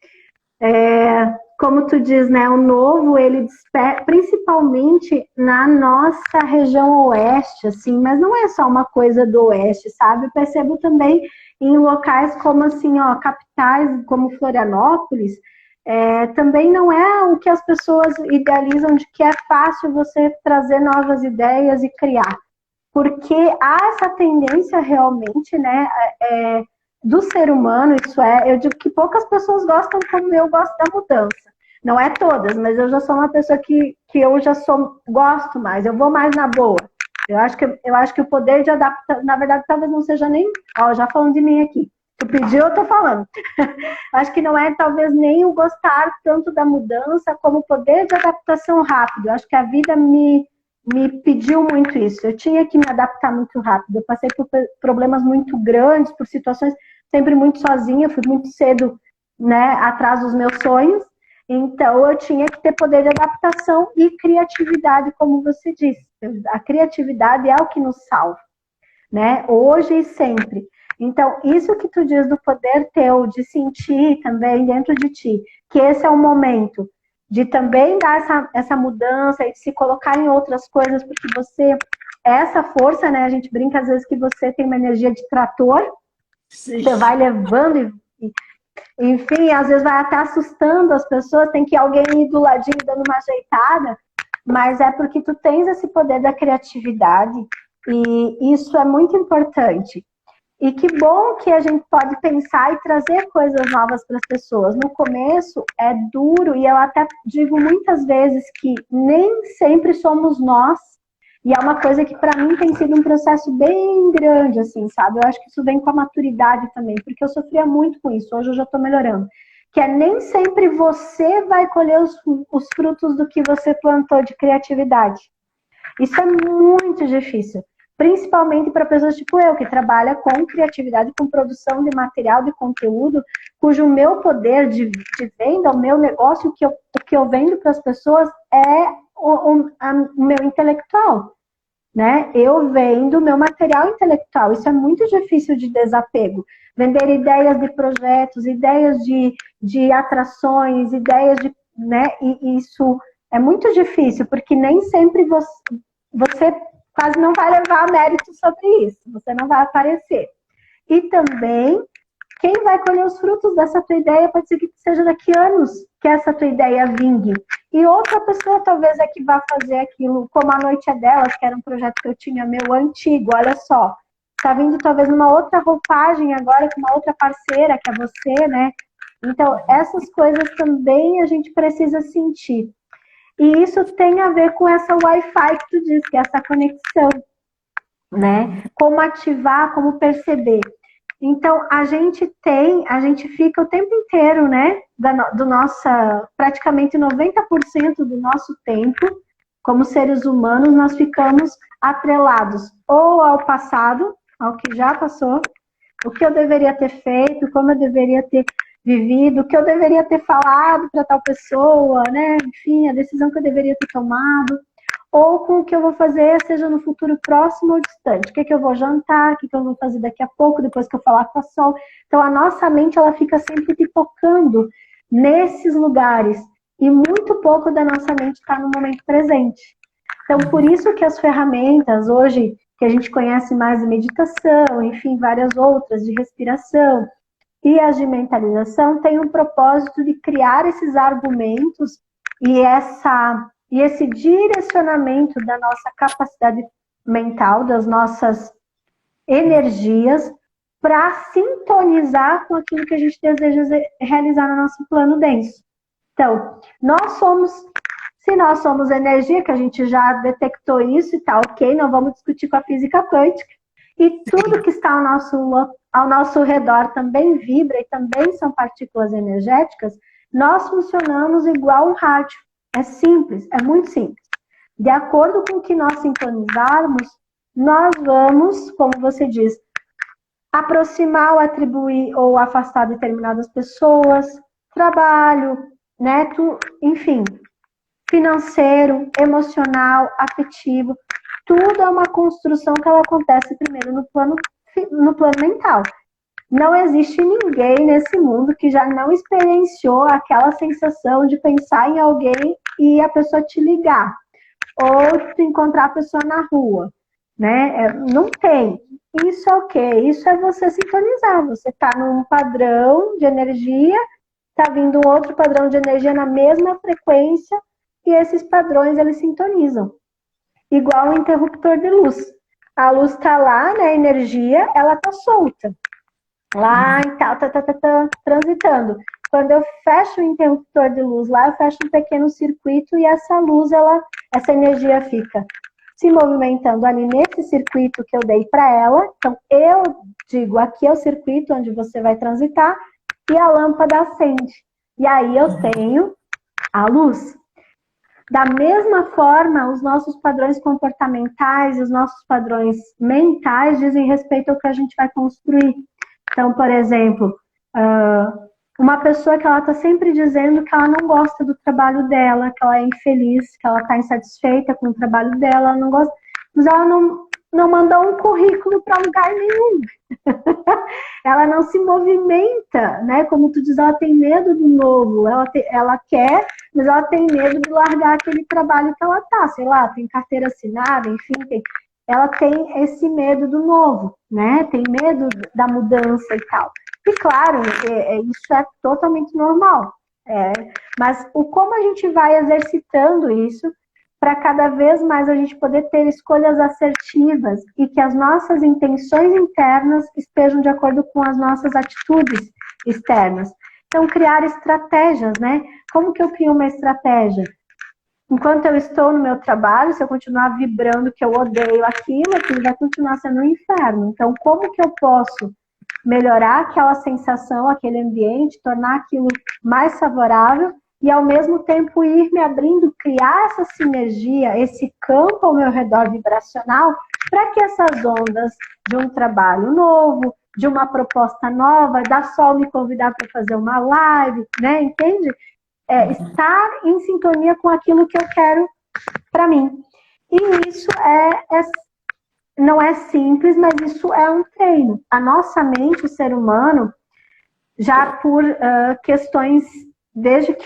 Como tu diz, né, o novo, ele desperta, principalmente na nossa região oeste, assim, mas não é só uma coisa do oeste, sabe? Eu percebo também em locais como, assim, ó, capitais como Florianópolis, também não é o que as pessoas idealizam de que é fácil você trazer novas ideias e criar. Porque há essa tendência realmente, né, do ser humano, eu digo que poucas pessoas gostam como eu gosto da mudança. Não é todas, mas eu já sou uma pessoa que eu já gosto mais, eu vou mais na boa. Eu acho que o poder de adaptar, na verdade, talvez não seja nem, ó, já falando de mim aqui. Tu pediu, eu tô falando. Acho que não é talvez nem o gostar tanto da mudança como o poder de adaptação rápido. Eu acho que a vida me pediu muito isso. Eu tinha que me adaptar muito rápido. Eu passei por problemas muito grandes, por situações sempre muito sozinha, fui muito cedo, né, atrás dos meus sonhos. Então, eu tinha que ter poder de adaptação e criatividade, como você disse. A criatividade é o que nos salva, né? Hoje e sempre. Então, isso que tu diz do poder teu, de sentir também dentro de ti, que esse é o momento de também dar essa mudança e de se colocar em outras coisas, porque você, essa força, né? A gente brinca às vezes que você tem uma energia de trator, Sim. Você vai levando enfim, às vezes vai até assustando as pessoas, tem que alguém ir do ladinho dando uma ajeitada, mas é porque tu tens esse poder da criatividade e isso é muito importante. E que bom que a gente pode pensar e trazer coisas novas para as pessoas. No começo é duro e eu até digo muitas vezes que nem sempre somos nós. E é uma coisa que para mim tem sido um processo bem grande, assim, sabe? Eu acho que isso vem com a maturidade também, porque eu sofria muito com isso, hoje eu já estou melhorando. Que é nem sempre você vai colher os frutos do que você plantou de criatividade. Isso é muito difícil, principalmente para pessoas tipo eu, que trabalha com criatividade, com produção de material, de conteúdo, cujo meu poder de venda, o meu negócio, o que eu vendo para as pessoas é o meu intelectual. Né? Eu vendo meu material intelectual, isso é muito difícil de desapego. Vender ideias de projetos, ideias de atrações, ideias de... Né? E isso é muito difícil, porque nem sempre você quase não vai levar mérito sobre isso, você não vai aparecer. E também, quem vai colher os frutos dessa tua ideia pode ser que seja daqui a anos que essa tua ideia vingue. E outra pessoa talvez é que vai fazer aquilo, como A Noite é Delas, que era um projeto que eu tinha meu antigo, olha só. tá vindo talvez numa outra roupagem agora, com uma outra parceira, que é você, né? Então, essas coisas também a gente precisa sentir. E isso tem a ver com essa Wi-Fi que tu diz, que é essa conexão, né? Como ativar, como perceber. Então, a gente fica o tempo inteiro, né? Praticamente 90% do nosso tempo, como seres humanos, nós ficamos atrelados ou ao passado, ao que já passou, o que eu deveria ter feito, como eu deveria ter vivido, o que eu deveria ter falado para tal pessoa, né? Enfim, a decisão que eu deveria ter tomado, ou com o que eu vou fazer, seja no futuro próximo ou distante. O que eu vou jantar, o que eu vou fazer daqui a pouco, depois que eu falar com a Sol. Então, a nossa mente, ela fica sempre pipocando nesses lugares, e muito pouco da nossa mente está no momento presente. Então, por isso que as ferramentas hoje, que a gente conhece mais de meditação, enfim, várias outras, de respiração, e as de mentalização, têm um propósito de criar esses argumentos e esse direcionamento da nossa capacidade mental, das nossas energias, para sintonizar com aquilo que a gente deseja realizar no nosso plano denso. Então, se nós somos energia, que a gente já detectou isso e tá ok, não vamos discutir com a física quântica, e tudo que está ao nosso redor também vibra e também são partículas energéticas, nós funcionamos igual um rádio. É simples, é muito simples. De acordo com o que nós sintonizarmos, nós vamos, como você diz, aproximar ou atribuir ou afastar determinadas pessoas, trabalho, né? Enfim, financeiro, emocional, afetivo. Tudo é uma construção que ela acontece primeiro no plano mental. Não existe ninguém nesse mundo que já não experienciou aquela sensação de pensar em alguém e a pessoa te ligar. Ou tu encontrar a pessoa na rua, né? Não tem. Isso é o quê? Isso é você sintonizar. Você está num padrão de energia, está vindo um outro padrão de energia na mesma frequência e esses padrões, eles sintonizam. Igual um interruptor de luz. A luz está lá, né? A energia, ela está solta. Lá e tal, transitando. Quando eu fecho o interruptor de luz lá, eu fecho um pequeno circuito e essa luz, essa energia fica se movimentando ali nesse circuito que eu dei para ela. Então, eu digo, aqui é o circuito onde você vai transitar e a lâmpada acende. E aí eu tenho a luz. Da mesma forma, os nossos padrões comportamentais, os nossos padrões mentais dizem respeito ao que a gente vai construir. Então, por exemplo, uma pessoa que ela está sempre dizendo que ela não gosta do trabalho dela, que ela é infeliz, que ela está insatisfeita com o trabalho dela, ela não gosta, mas ela não mandou um currículo para lugar nenhum. Ela não se movimenta, né? Como tu diz, ela tem medo do novo, ela quer, mas ela tem medo de largar aquele trabalho que ela tá, sei lá, tem carteira assinada, enfim, ela tem esse medo do novo, né? Tem medo da mudança e tal. E claro, isso é totalmente normal. Mas como a gente vai exercitando isso para cada vez mais a gente poder ter escolhas assertivas e que as nossas intenções internas estejam de acordo com as nossas atitudes externas. Então, criar estratégias, né? Como que eu crio uma estratégia? Enquanto eu estou no meu trabalho, se eu continuar vibrando que eu odeio aquilo vai continuar sendo um inferno. Então, como que eu posso melhorar aquela sensação, aquele ambiente, tornar aquilo mais favorável e, ao mesmo tempo, ir me abrindo, criar essa sinergia, esse campo ao meu redor vibracional, para que essas ondas de um trabalho novo, de uma proposta nova, da Sol me convidar para fazer uma live, né? Entende? Estar em sintonia com aquilo que eu quero para mim. E isso não é simples, mas isso é um treino. A nossa mente, o ser humano, já por questões desde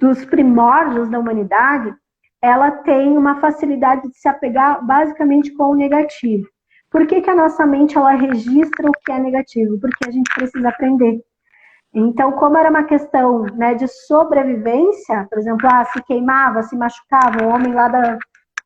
os primórdios da humanidade, ela tem uma facilidade de se apegar basicamente com o negativo. Por que a nossa mente ela registra o que é negativo? Porque a gente precisa aprender. Então, como era uma questão, né, de sobrevivência, por exemplo, se queimava, se machucava, um homem lá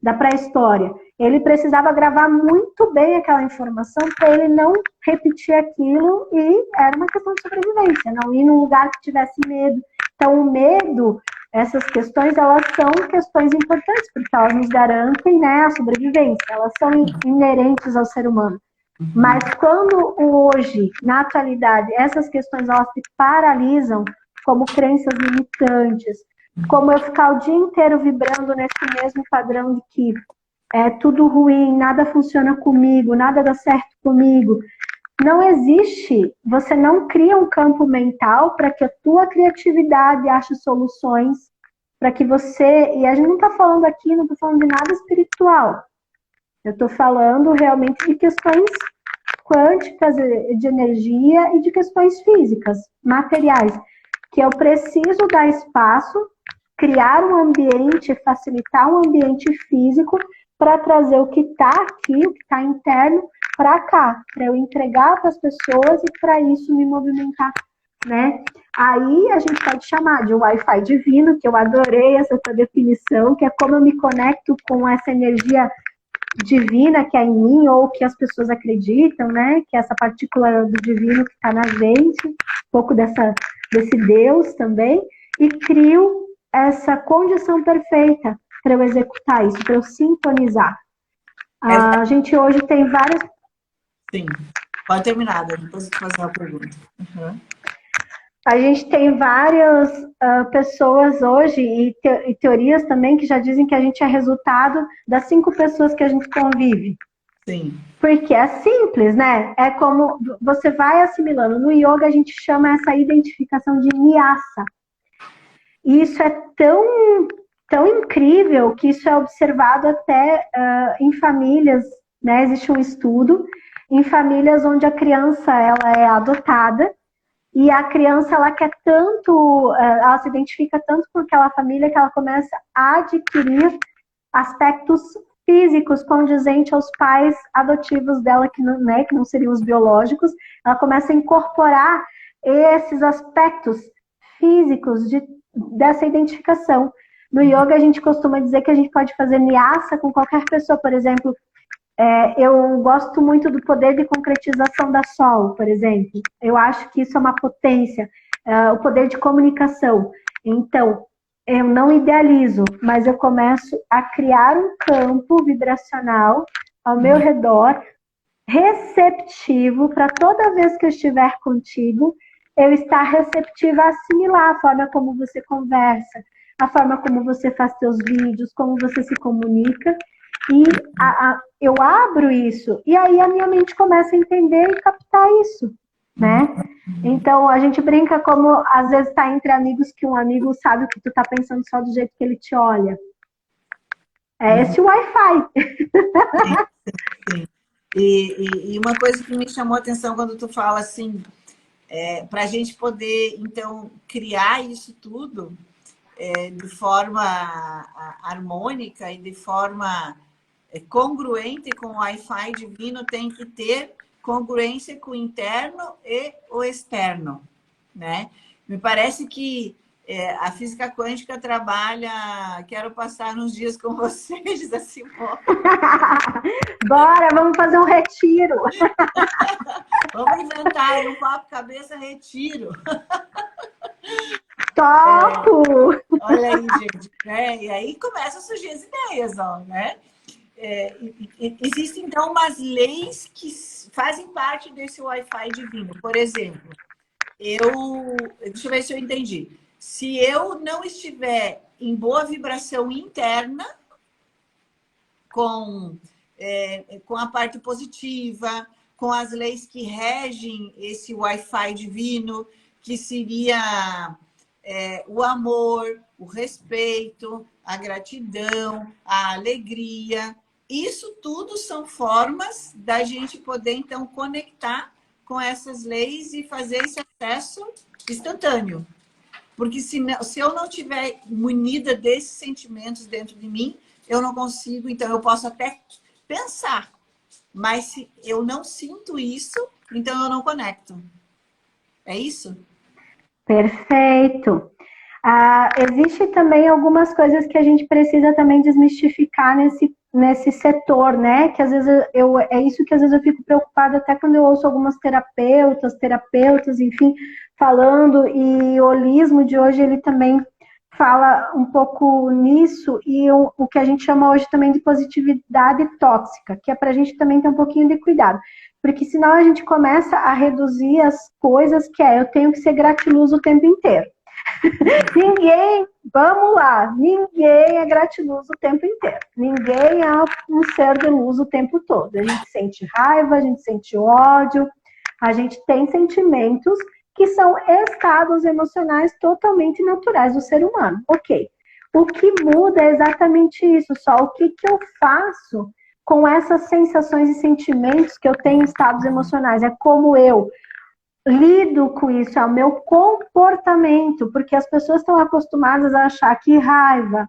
da pré-história, ele precisava gravar muito bem aquela informação para ele não repetir aquilo, e era uma questão de sobrevivência, não ir num lugar que tivesse medo. Então, o medo, essas questões, elas são questões importantes, porque elas nos garantem, né, a sobrevivência, elas são inerentes ao ser humano. Mas quando hoje, na atualidade, essas questões elas se paralisam, como crenças limitantes, como eu ficar o dia inteiro vibrando nesse mesmo padrão de que é tudo ruim, nada funciona comigo, nada dá certo comigo. Não existe, você não cria um campo mental para que a tua criatividade ache soluções, para que você, e a gente não está falando aqui, não estou falando de nada espiritual, eu estou falando realmente de questões quânticas, de energia e de questões físicas, materiais, que eu preciso dar espaço, criar um ambiente, facilitar um ambiente físico para trazer o que está aqui, o que está interno, para cá, para eu entregar para as pessoas e para isso me movimentar, né? Aí a gente pode chamar de Wi-Fi divino, que eu adorei essa tua definição, que é como eu me conecto com essa energia divina que é em mim, ou que as pessoas acreditam, né? Que é essa partícula do divino que está na gente, um pouco desse Deus também, e crio essa condição perfeita para eu executar isso, para eu sintonizar. A gente hoje tem várias... Sim, pode terminar, depois eu vou fazer uma pergunta. A gente tem várias pessoas hoje, e teorias também, que já dizem que a gente é resultado das 5 pessoas que a gente convive. Sim. Porque é simples, né? É como você vai assimilando. No yoga a gente chama essa identificação de nyasa. E isso é tão incrível que isso é observado até em famílias, né? Existe um estudo em famílias onde a criança ela é adotada, e a criança ela quer tanto, ela se identifica tanto com aquela família que ela começa a adquirir aspectos físicos condizentes aos pais adotivos dela, que não, né, que não seriam os biológicos. Ela começa a incorporar esses aspectos físicos dessa identificação. No yoga a gente costuma dizer que a gente pode fazer nyasa com qualquer pessoa. Por exemplo, eu gosto muito do poder de concretização da Sol, por exemplo. Eu acho que isso é uma potência, o poder de comunicação. Então, eu não idealizo, mas eu começo a criar um campo vibracional ao meu redor, receptivo, para toda vez que eu estiver contigo, eu estar receptiva a assimilar a forma como você conversa, a forma como você faz seus vídeos, como você se comunica. E eu abro isso, e aí a minha mente começa a entender e captar isso, né? Então, a gente brinca como, às vezes, tá entre amigos, que um amigo sabe o que tu tá pensando só do jeito que ele te olha. É esse Wi-Fi. Sim. E uma coisa que me chamou a atenção quando tu fala assim, para a gente poder, então, criar isso tudo de forma harmônica e de forma congruente com o Wi-Fi divino, tem que ter congruência com o interno e o externo, né? Me parece que a física quântica trabalha... Quero passar uns dias com vocês, assim, Bora, vamos fazer um retiro. Vamos inventar um papo cabeça retiro. Topo! Olha aí, gente. E aí começam a surgir as ideias, ó, né? Existem, então, umas leis que fazem parte desse Wi-Fi divino. Por exemplo, deixa eu ver se eu entendi. Se eu não estiver em boa vibração interna, com a parte positiva, com as leis que regem esse Wi-Fi divino, que seria o amor, o respeito, a gratidão, a alegria. Isso tudo são formas da gente poder, então, conectar com essas leis e fazer esse acesso instantâneo. Porque se eu não estiver munida desses sentimentos dentro de mim, eu não consigo. Então, eu posso até pensar, mas se eu não sinto isso, então eu não conecto. É isso? Perfeito. Existe também algumas coisas que a gente precisa também desmistificar nesse setor, né? Que às vezes é isso que às vezes eu fico preocupada até quando eu ouço algumas terapeutas, enfim, falando, e o holismo de hoje ele também fala um pouco nisso, e o que a gente chama hoje também de positividade tóxica, que é para a gente também ter um pouquinho de cuidado, porque senão a gente começa a reduzir as coisas, que eu tenho que ser gratiluz o tempo inteiro. Vamos lá, ninguém é gratiluz o tempo inteiro. Ninguém é um ser de luz o tempo todo. A gente sente raiva, a gente sente ódio, a gente tem sentimentos que são estados emocionais totalmente naturais do ser humano. Ok. O que muda é exatamente isso, só o que eu faço com essas sensações e sentimentos que eu tenho em estados emocionais. É como eu lido com isso, é o meu comportamento, porque as pessoas estão acostumadas a achar que raiva,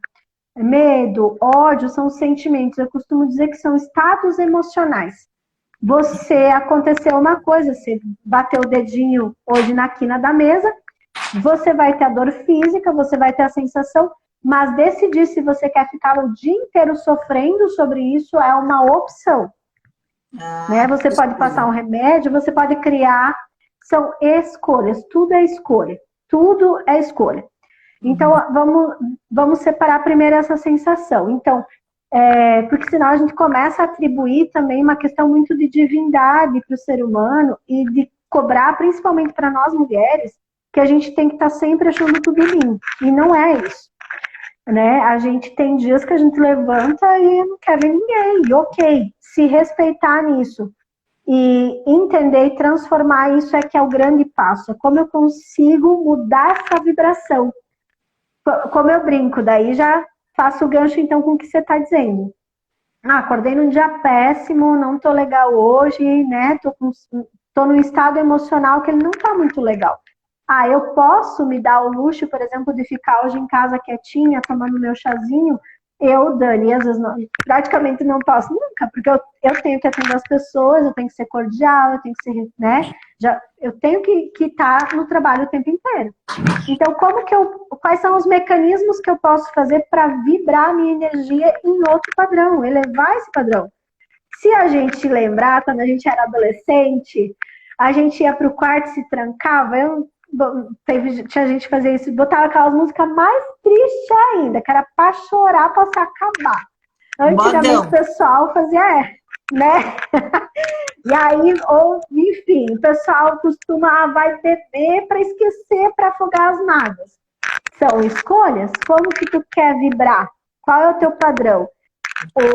medo, ódio são sentimentos. Eu costumo dizer que são estados emocionais. Aconteceu uma coisa, você bateu o dedinho hoje na quina da mesa, você vai ter a dor física, você vai ter a sensação, mas decidir se você quer ficar o dia inteiro sofrendo sobre isso é uma opção. Né? Você pode passar um remédio, você pode criar. São escolhas, tudo é escolha. Tudo é escolha. Então, vamos separar primeiro essa sensação. Então, porque senão a gente começa a atribuir também uma questão muito de divindade para o ser humano e de cobrar, principalmente para nós mulheres, que a gente tem que estar sempre achando tudo lindo. E não é isso. Né? A gente tem dias que a gente levanta e não quer ver ninguém. E ok, se respeitar nisso. E entender e transformar isso que é o grande passo. É como eu consigo mudar essa vibração. Como eu brinco, daí já faço o gancho então com o que você está dizendo. Acordei num dia péssimo, não tô legal hoje, né? Tô num estado emocional que ele não tá muito legal. Eu posso me dar o luxo, por exemplo, de ficar hoje em casa quietinha, tomando meu chazinho. Dani, às vezes praticamente não posso nunca, porque eu tenho que atender as pessoas, eu tenho que ser cordial, eu tenho que ser, né? Eu tenho que estar no trabalho o tempo inteiro. Então, quais são os mecanismos que eu posso fazer para vibrar a minha energia em outro padrão, elevar esse padrão? Se a gente lembrar, quando a gente era adolescente, a gente ia para o quarto e se trancava, tinha gente que fazia isso, botava aquelas músicas mais tristes ainda, que era pra chorar, pra se acabar. Antigamente o pessoal fazia, né? E aí, enfim, o pessoal vai beber pra esquecer, pra afogar as mágoas. São escolhas? Como que tu quer vibrar? Qual é o teu padrão?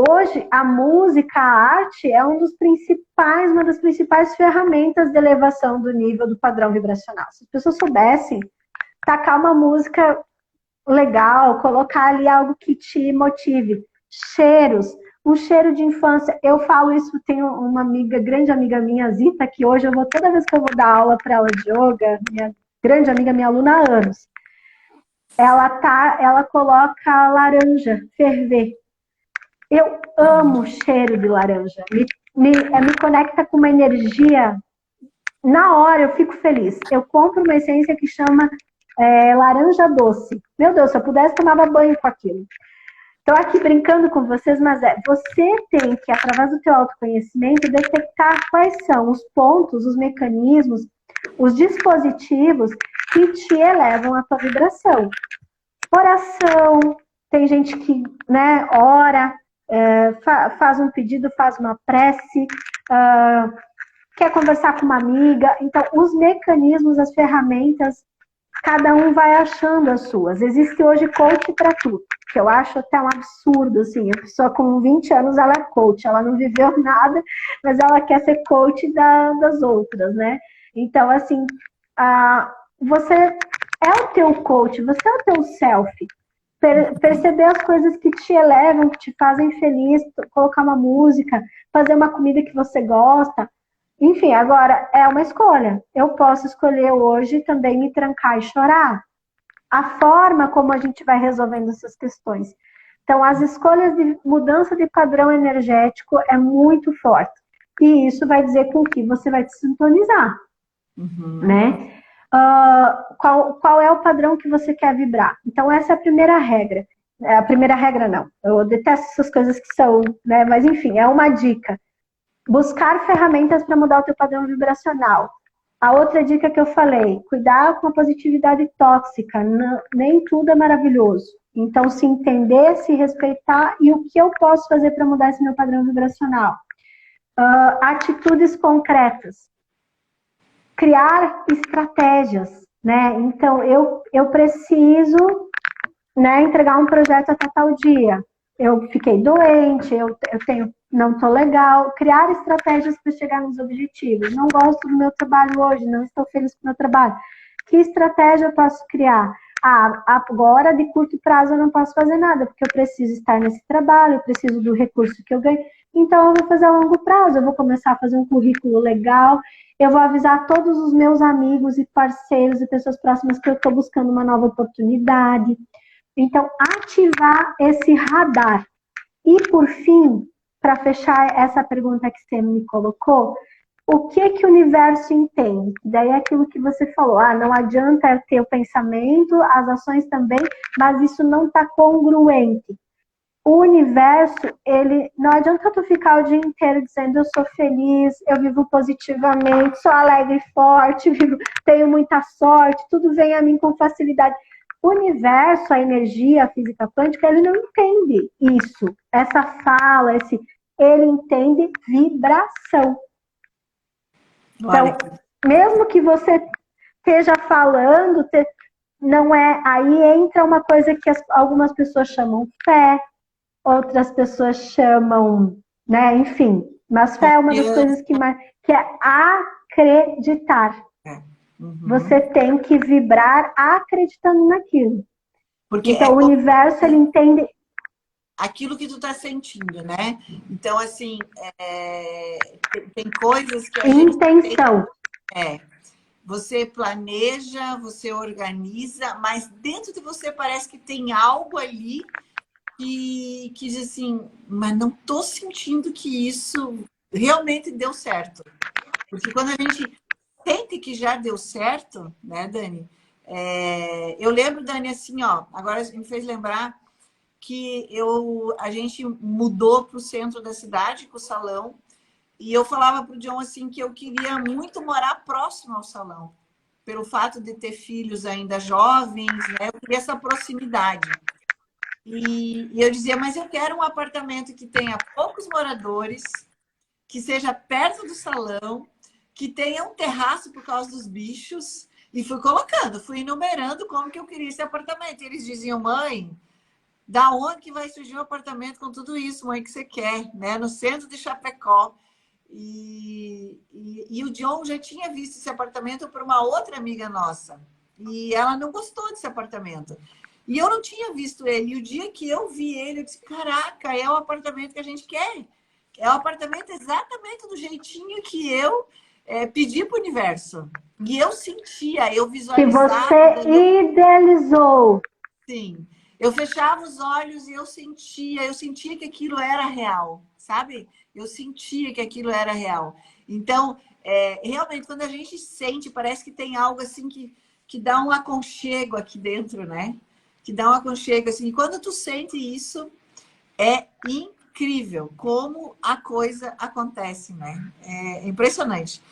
Hoje, a música, a arte é uma das principais ferramentas de elevação do nível do padrão vibracional. Se as pessoas soubessem tacar uma música legal, colocar ali algo que te motive, cheiros, um cheiro de infância. Eu falo isso, tenho uma grande amiga minha, Zita, que hoje toda vez que eu vou dar aula para ela de yoga, minha grande amiga, minha aluna há anos, ela coloca laranja, ferver. Eu amo o cheiro de laranja. Me conecta com uma energia. Na hora eu fico feliz. Eu compro uma essência que chama laranja doce. Meu Deus, se eu pudesse, tomava banho com aquilo. Estou aqui brincando com vocês, mas você tem que, através do teu autoconhecimento, detectar quais são os pontos, os mecanismos, os dispositivos que te elevam a tua vibração. Oração. Tem gente que, né, ora, faz um pedido, faz uma prece, quer conversar com uma amiga. Então, os mecanismos, as ferramentas, cada um vai achando as suas. Existe hoje coach para tudo, que eu acho até um absurdo, assim. A pessoa com 20 anos, ela é coach, ela não viveu nada, mas ela quer ser coach das outras, né? Então, assim, você é o teu coach, você é o teu self. Perceber as coisas que te elevam, que te fazem feliz, colocar uma música, fazer uma comida que você gosta. Enfim, agora é uma escolha. Eu posso escolher hoje também me trancar e chorar. A forma como a gente vai resolvendo essas questões. Então, as escolhas de mudança de padrão energético é muito forte. E isso vai dizer com o que você vai te sintonizar. Né? Qual é o padrão que você quer vibrar? Então, essa é a primeira regra. A primeira regra não. Eu detesto essas coisas que são, né? Mas enfim, é uma dica. Buscar ferramentas para mudar o teu padrão vibracional. A outra dica que eu falei, cuidar com a positividade tóxica. Não, nem tudo é maravilhoso. Então, se entender, se respeitar e o que eu posso fazer para mudar esse meu padrão vibracional. Atitudes concretas. Criar estratégias, né? Então, eu preciso, né, entregar um projeto até tal dia. Eu fiquei doente, não estou legal. Criar estratégias para chegar nos objetivos. Não gosto do meu trabalho hoje, não estou feliz com o meu trabalho. Que estratégia eu posso criar? Agora, de curto prazo, eu não posso fazer nada, porque eu preciso estar nesse trabalho, eu preciso do recurso que eu ganho. Então, eu vou fazer a longo prazo, eu vou começar a fazer um currículo legal, eu vou avisar todos os meus amigos e parceiros e pessoas próximas que eu estou buscando uma nova oportunidade. Então, ativar esse radar. E, por fim, para fechar essa pergunta que você me colocou, o que o universo entende? Daí é aquilo que você falou, não adianta ter o pensamento, as ações também, mas isso não está congruente. O universo, não adianta tu ficar o dia inteiro dizendo eu sou feliz, eu vivo positivamente, sou alegre e forte, tenho muita sorte, tudo vem a mim com facilidade. O universo, a energia, a física quântica, ele não entende isso, essa fala, ele entende vibração. Então, mesmo que você esteja falando, não é, aí entra uma coisa que algumas pessoas chamam fé, outras pessoas chamam, né, enfim, mas fé é uma das coisas que é acreditar. Uhum. Você tem que vibrar acreditando naquilo. Porque então, o universo, ele entende aquilo que tu tá sentindo, né? Então, assim, tem coisas que a intenção. Você planeja, você organiza, mas dentro de você parece que tem algo ali que diz assim, mas não tô sentindo que isso realmente deu certo. Porque quando a gente sente que já deu certo, né, Dani? Eu lembro, Dani, assim, ó, agora me fez lembrar que a gente mudou para o centro da cidade com o salão e eu falava para o John assim que eu queria muito morar próximo ao salão, pelo fato de ter filhos ainda jovens, né? Eu queria essa proximidade. E eu dizia, mas eu quero um apartamento que tenha poucos moradores, que seja perto do salão, que tenha um terraço por causa dos bichos. E fui enumerando como que eu queria esse apartamento. E eles diziam, mãe, da onde que vai surgir um apartamento com tudo isso, mãe, que você quer, né? No centro de Chapecó. E o John já tinha visto esse apartamento por uma outra amiga nossa. E ela não gostou desse apartamento. E eu não tinha visto ele. E o dia que eu vi ele, eu disse, caraca, é o apartamento que a gente quer. É o apartamento exatamente do jeitinho que eu pedi para o universo. E eu sentia, eu visualizava. Que você idealizou. Sim. Eu fechava os olhos e eu sentia que aquilo era real, sabe? Eu sentia que aquilo era real. Então, realmente, quando a gente sente, parece que tem algo assim que dá um aconchego aqui dentro, né? Que dá um aconchego, assim. E quando tu sente isso, é incrível como a coisa acontece, né? É impressionante.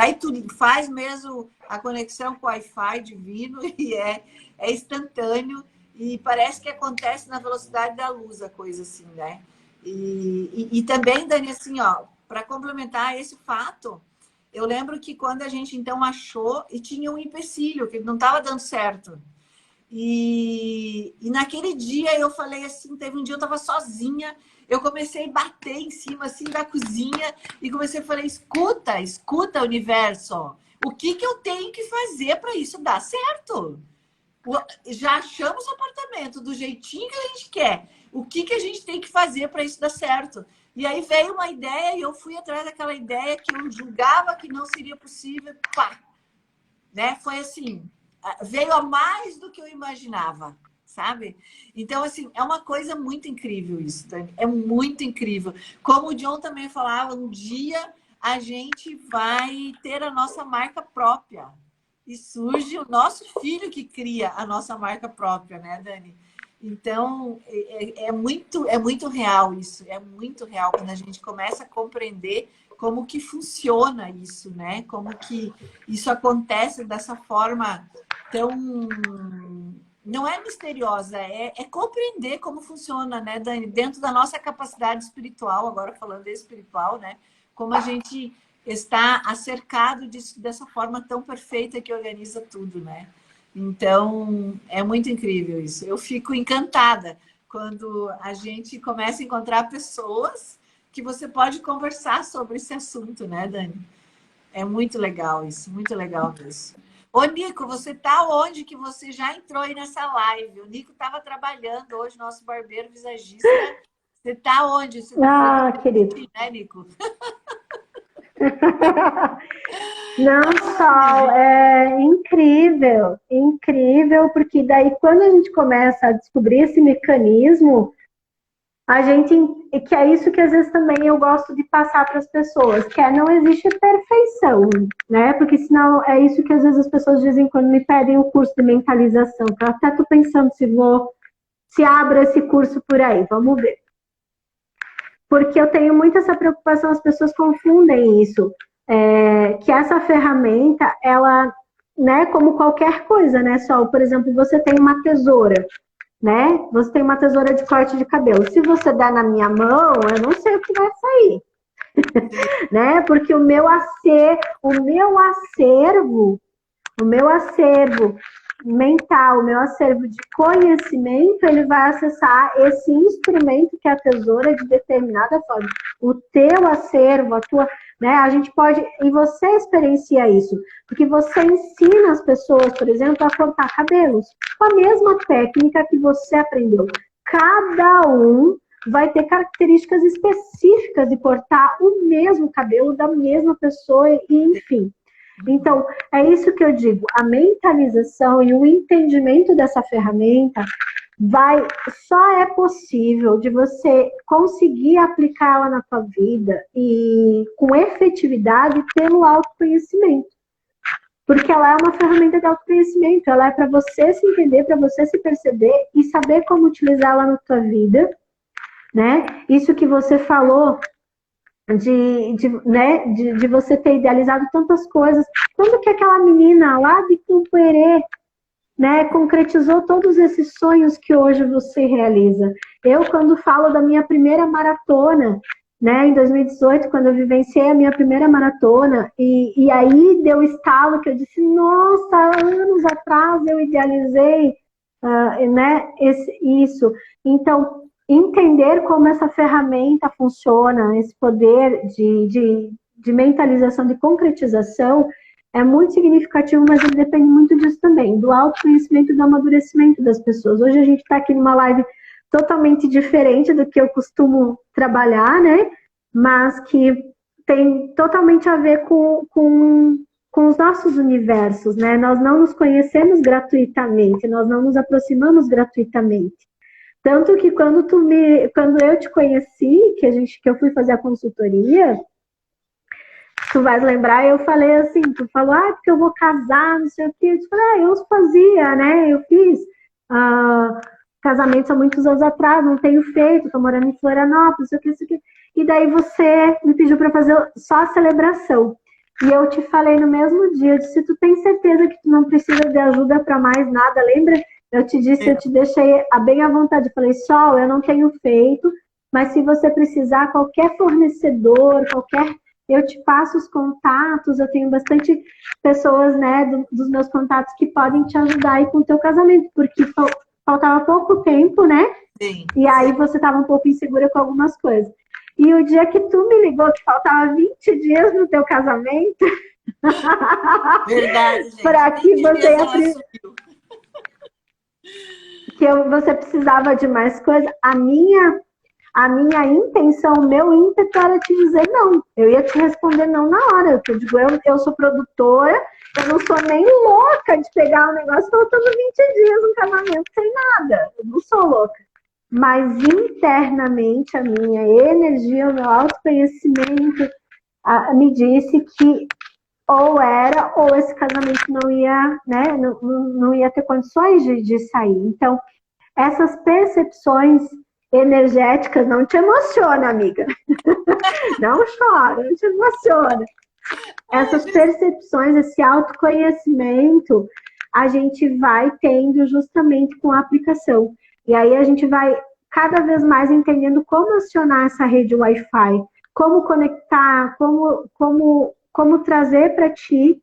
Aí tu faz mesmo a conexão com o Wi-Fi divino e é instantâneo e parece que acontece na velocidade da luz, a coisa assim, né? E também, Dani, assim, ó, para complementar esse fato, eu lembro que quando a gente então achou e tinha um empecilho, que não estava dando certo. E naquele dia eu falei assim, teve um dia eu estava sozinha, eu comecei a bater em cima assim da cozinha e comecei a falar, escuta universo, o que eu tenho que fazer para isso dar certo? Já achamos o apartamento do jeitinho que a gente quer, o que a gente tem que fazer para isso dar certo? E aí veio uma ideia e eu fui atrás daquela ideia que eu julgava que não seria possível, pá, né? Foi assim, veio a mais do que eu imaginava, sabe? Então, assim, é uma coisa muito incrível isso, Dani. É muito incrível. Como o John também falava, um dia a gente vai ter a nossa marca própria. E surge o nosso filho que cria a nossa marca própria, né, Dani? Então, é muito real isso, é muito real quando a gente começa a compreender como que funciona isso, né? Como que isso acontece dessa forma tão... Não é misteriosa, é compreender como funciona, né, Dani? Dentro da nossa capacidade espiritual, agora falando de espiritual, né? Como a gente está acercado dessa forma tão perfeita que organiza tudo, né? Então, é muito incrível isso. Eu fico encantada quando a gente começa a encontrar pessoas que você pode conversar sobre esse assunto, né, Dani? É muito legal isso, muito legal isso. Ô, Nico, você tá onde que você já entrou aí nessa live? O Nico estava trabalhando hoje, nosso barbeiro visagista. Você tá onde? Você tá fazendo querido. né, Nico? Não, Sol, é incrível, incrível, porque daí quando a gente começa a descobrir esse mecanismo, a gente, que é isso que às vezes também eu gosto de passar para as pessoas, que não existe perfeição, né? Porque senão é isso que às vezes as pessoas dizem quando me pedem o curso de mentalização, que eu até estou pensando se abro esse curso por aí, vamos ver. Porque eu tenho muito essa preocupação, as pessoas confundem isso, que essa ferramenta, ela, né, como qualquer coisa, né, Sol? Por exemplo, você tem uma tesoura, né? Você tem uma tesoura de corte de cabelo. Se você der na minha mão, eu não sei o que vai sair, né? Porque o meu acervo mental, o meu acervo de conhecimento, ele vai acessar esse instrumento que é a tesoura de determinada forma. O teu acervo, a tua, né? A gente pode, e você experiencia isso, porque você ensina as pessoas, por exemplo, a cortar cabelos com a mesma técnica que você aprendeu. Cada um vai ter características específicas de cortar o mesmo cabelo da mesma pessoa, e enfim. Então, é isso que eu digo, a mentalização e o entendimento dessa ferramenta só é possível de você conseguir aplicá-la na sua vida e com efetividade pelo autoconhecimento. Porque ela é uma ferramenta de autoconhecimento, ela é para você se entender, para você se perceber e saber como utilizá-la na sua vida, né? Isso que você falou de você ter idealizado tantas coisas. Quando que aquela menina lá de Cumperê, né, concretizou todos esses sonhos que hoje você realiza? Eu, quando falo da minha primeira maratona, né, em 2018, quando eu vivenciei a minha primeira maratona, e aí deu estalo que eu disse, nossa, anos atrás eu idealizei né, isso. Então, entender como essa ferramenta funciona, esse poder de mentalização, de concretização, é muito significativo, mas ele depende muito disso também, do autoconhecimento e do amadurecimento das pessoas. Hoje a gente está aqui numa live totalmente diferente do que eu costumo trabalhar, né? Mas que tem totalmente a ver com os nossos universos, né? Nós não nos conhecemos gratuitamente, nós não nos aproximamos gratuitamente. Tanto que quando eu te conheci, que eu fui fazer a consultoria, tu vais lembrar, eu falei assim, tu falou, porque eu vou casar, não sei o quê. Eu falei, eu fazia, né? Eu fiz casamentos há muitos anos atrás, não tenho feito, tô morando em Florianópolis, não sei o quê. E daí você me pediu para fazer só a celebração. E eu te falei no mesmo dia, eu disse, tu tem certeza que tu não precisa de ajuda para mais nada? Lembra? Eu te disse, eu te deixei bem à vontade. Eu falei, Sol, eu não tenho feito, mas se você precisar, qualquer fornecedor, eu te passo os contatos, eu tenho bastante pessoas, né, dos meus contatos que podem te ajudar aí com o teu casamento, porque faltava pouco tempo, né? Sim. E aí você estava um pouco insegura com algumas coisas. E o dia que tu me ligou, que faltava 20 dias no teu casamento... Verdade, gente. Para que você você precisava de mais coisa. A minha intenção, o meu ímpeto era te dizer não. Eu ia te responder não na hora. Eu digo, eu sou produtora, eu não sou nem louca de pegar um negócio faltando 20 dias no casamento sem nada. Eu não sou louca. Mas internamente a minha energia, o meu autoconhecimento me disse que ou esse casamento não ia, né, não ia ter condições de sair. Então, essas percepções energéticas, não te emociona, amiga. Não chora, não te emociona. Essas percepções, esse autoconhecimento, a gente vai tendo justamente com a aplicação. E aí a gente vai cada vez mais entendendo como acionar essa rede Wi-Fi, como conectar, como trazer para ti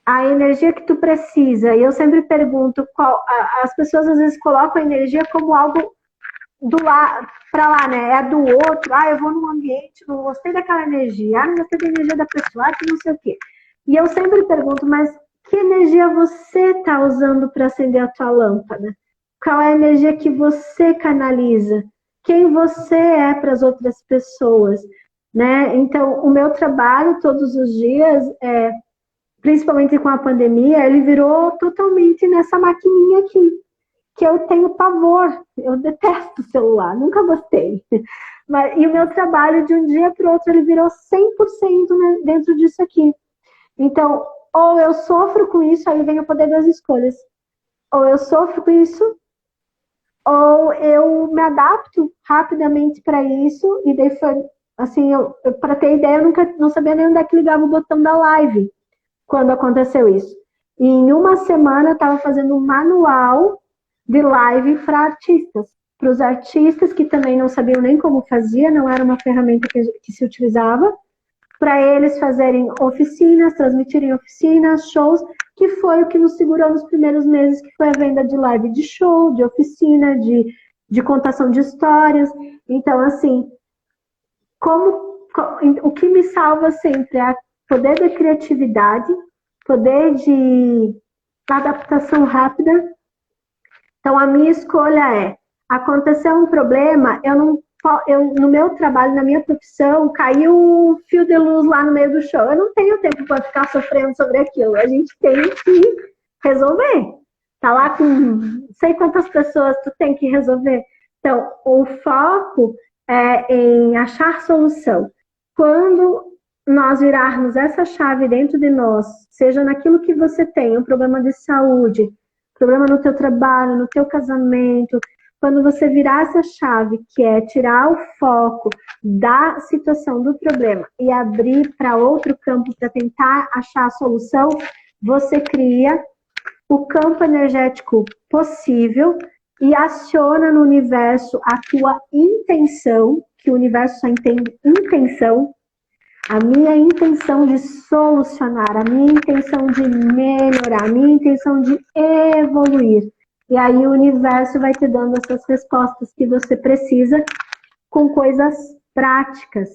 a energia que tu precisa. E eu sempre pergunto, as pessoas às vezes colocam a energia como algo do lá para lá, né? É do outro. Eu vou num ambiente, não gostei daquela energia, não gostei da energia da pessoa, que não sei o quê. E eu sempre pergunto, mas que energia você está usando para acender a tua lâmpada? Qual é a energia que você canaliza? Quem você é para as outras pessoas, né? Então, o meu trabalho todos os dias principalmente com a pandemia, ele virou totalmente nessa maquininha aqui, que eu tenho pavor, eu detesto o celular, nunca gostei. E o meu trabalho, de um dia para o outro, ele virou 100% dentro disso aqui. Então, ou eu sofro com isso, aí vem o poder das escolhas. Ou eu sofro com isso, ou eu me adapto rapidamente para isso, e daí foi, assim, para ter ideia, eu nunca não sabia nem onde é que ligava o botão da live quando aconteceu isso. E em uma semana eu estava fazendo um manual de live para artistas. Para os artistas que também não sabiam nem como fazia, não era uma ferramenta que se utilizava, para eles fazerem oficinas, transmitirem oficinas, shows, que foi o que nos segurou nos primeiros meses, que foi a venda de live de show, de oficina, de contação de histórias. Então, assim, o que me salva sempre é o poder da criatividade, poder de adaptação rápida. Então, a minha escolha é, aconteceu um problema, no meu trabalho, na minha profissão, caiu um fio de luz lá no meio do show. Eu não tenho tempo para ficar sofrendo sobre aquilo. A gente tem que resolver. Tá lá com não sei quantas pessoas, tu tem que resolver. Então, o foco é em achar solução. Quando nós virarmos essa chave dentro de nós, seja naquilo que você tem, um problema de saúde, problema no teu trabalho, no teu casamento, quando você virar essa chave, que é tirar o foco da situação, do problema, e abrir para outro campo para tentar achar a solução, você cria o campo energético possível e aciona no universo a tua intenção, que o universo só entende intenção, a minha intenção de solucionar, a minha intenção de melhorar, a minha intenção de evoluir. E aí o universo vai te dando essas respostas que você precisa com coisas práticas,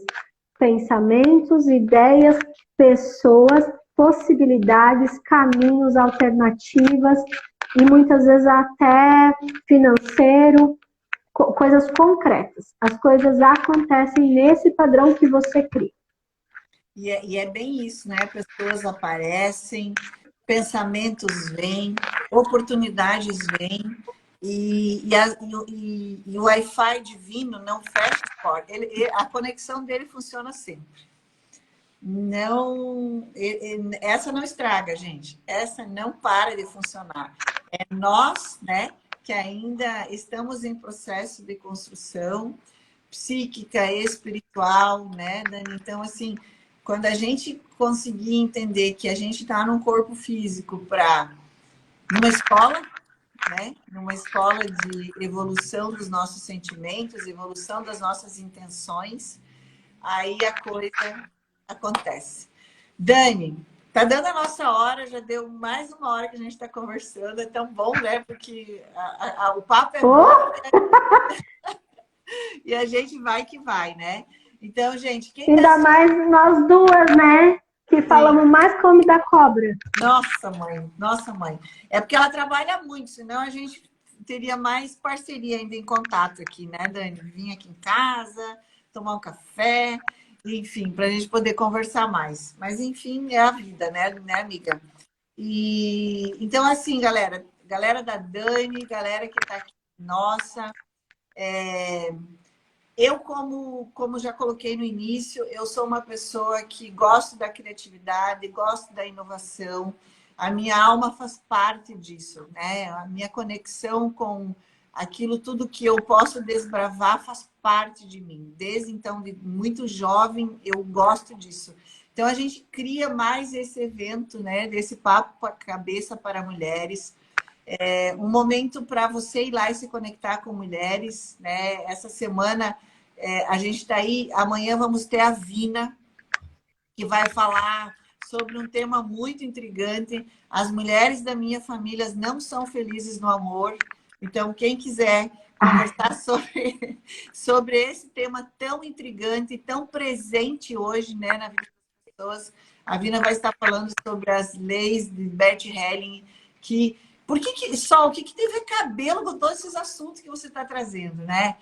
pensamentos, ideias, pessoas, possibilidades, caminhos, alternativas e muitas vezes até financeiro, coisas concretas. As coisas acontecem nesse padrão que você cria. E é bem isso, né? Pessoas aparecem, pensamentos vêm, oportunidades vêm, e o Wi-Fi divino não fecha as portas. A conexão dele funciona sempre. Não, essa não estraga, gente. Essa não para de funcionar. É nós, né, que ainda estamos em processo de construção psíquica, espiritual, né, Dani? Então, assim, quando a gente conseguir entender que a gente está num corpo físico numa escola, né? Numa escola de evolução dos nossos sentimentos, evolução das nossas intenções, aí a coisa acontece. Dani, tá dando a nossa hora, já deu mais uma hora que a gente está conversando, é tão bom, né? Porque o papo é bom e a gente vai que vai, né? Então, gente, quem ainda mais nós duas, né? Que falamos mais como da cobra. Nossa mãe. É porque ela trabalha muito, senão a gente teria mais parceria ainda em contato aqui, né, Dani? Vir aqui em casa, tomar um café, enfim, para a gente poder conversar mais. Mas, enfim, é a vida, né amiga? E então, assim, galera da Dani, galera que está aqui, nossa, eu, como já coloquei no início, eu sou uma pessoa que gosto da criatividade, gosto da inovação. a minha alma faz parte disso, né? A minha conexão com aquilo tudo que eu posso desbravar faz parte de mim. Desde então, de muito jovem, eu gosto disso. Então, a gente cria mais esse evento, né? Desse papo com a cabeça para mulheres. Um momento para você ir lá e se conectar com mulheres, né? Essa semana, a gente está aí. Amanhã vamos ter a Vina, que vai falar sobre um tema muito intrigante. As mulheres da minha família não são felizes no amor. Então, quem quiser conversar sobre esse tema tão intrigante, tão presente hoje, né, na vida das pessoas, a Vina vai estar falando sobre as leis de Bert Helling, que... Sol, o que tem a ver cabelo com todos esses assuntos que você está trazendo, né?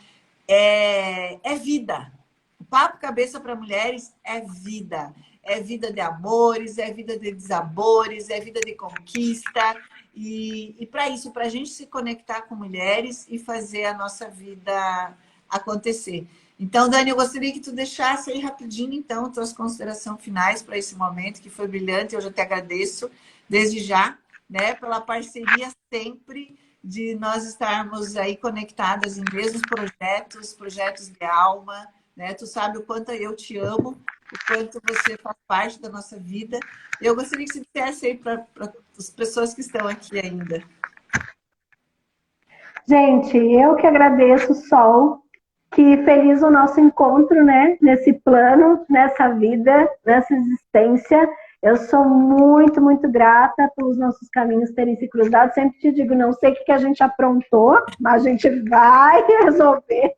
É vida. O Papo Cabeça para Mulheres é vida. É vida de amores, é vida de desabores, é vida de conquista. E para isso, para a gente se conectar com mulheres e fazer a nossa vida acontecer. Então, Dani, eu gostaria que tu deixasse aí rapidinho, então, tuas considerações finais para esse momento, que foi brilhante. Eu já te agradeço desde já, né, pela parceria sempre de nós estarmos aí conectadas em mesmos projetos de alma, né? Tu sabe o quanto eu te amo, o quanto você faz parte da nossa vida. Eu gostaria que você dissesse aí para as pessoas que estão aqui ainda. Gente, eu que agradeço, Sol, que feliz o nosso encontro, né? Nesse plano, nessa vida, nessa existência. Eu sou muito, muito grata pelos nossos caminhos terem se cruzado. Sempre te digo, não sei o que a gente aprontou, mas a gente vai resolver.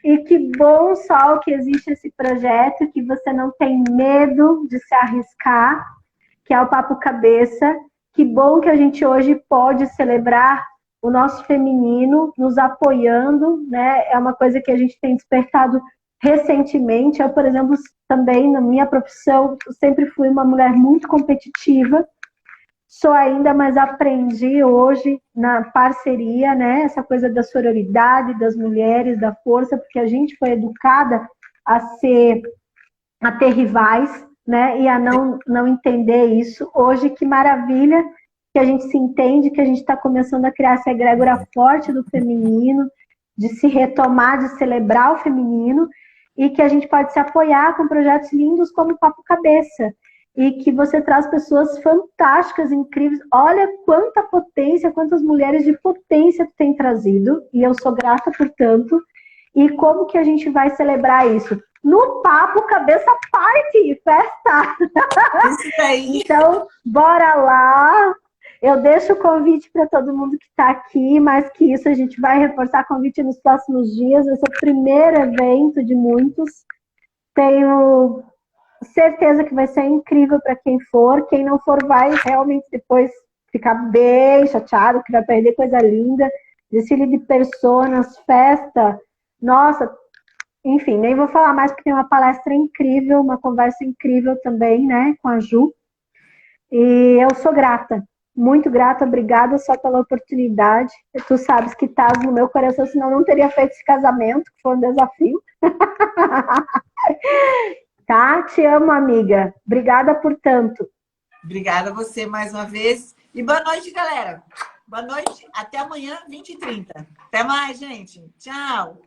E que bom, Sol, que existe esse projeto, que você não tem medo de se arriscar, que é o Papo Cabeça. Que bom que a gente hoje pode celebrar o nosso feminino, nos apoiando, né? É uma coisa que a gente tem despertado recentemente. Eu, por exemplo, também na minha profissão, eu sempre fui uma mulher muito competitiva. Sou ainda, mas aprendi hoje na parceria, né? Essa coisa da sororidade, das mulheres, da força, porque a gente foi educada a ter rivais, né? E a não entender isso. Hoje, que maravilha que a gente se entende, que a gente está começando a criar essa egrégora forte do feminino, de se retomar, de celebrar o feminino, e que a gente pode se apoiar com projetos lindos como o Papo Cabeça, e que você traz pessoas fantásticas, incríveis. Olha quanta potência, quantas mulheres de potência tu tem trazido, e eu sou grata por tanto. E como que a gente vai celebrar isso? No Papo Cabeça Party, festa! Isso aí. Então, bora lá! Eu deixo o convite para todo mundo que está aqui, mais que isso, a gente vai reforçar o convite nos próximos dias. Esse é o primeiro evento de muitos. Tenho certeza que vai ser incrível para quem for. Quem não for vai realmente depois ficar bem chateado, que vai perder coisa linda. Desfile de personas, festa. Nossa, enfim, nem vou falar mais porque tem uma palestra incrível, uma conversa incrível também, né, com a Ju. E eu sou grata, muito grata, obrigada só pela oportunidade. Tu sabes que estás no meu coração, senão não teria feito esse casamento, que foi um desafio. Tá? Te amo, amiga. Obrigada por tanto. Obrigada a você mais uma vez. E boa noite, galera. Boa noite. Até amanhã, 20h30. Até mais, gente. Tchau.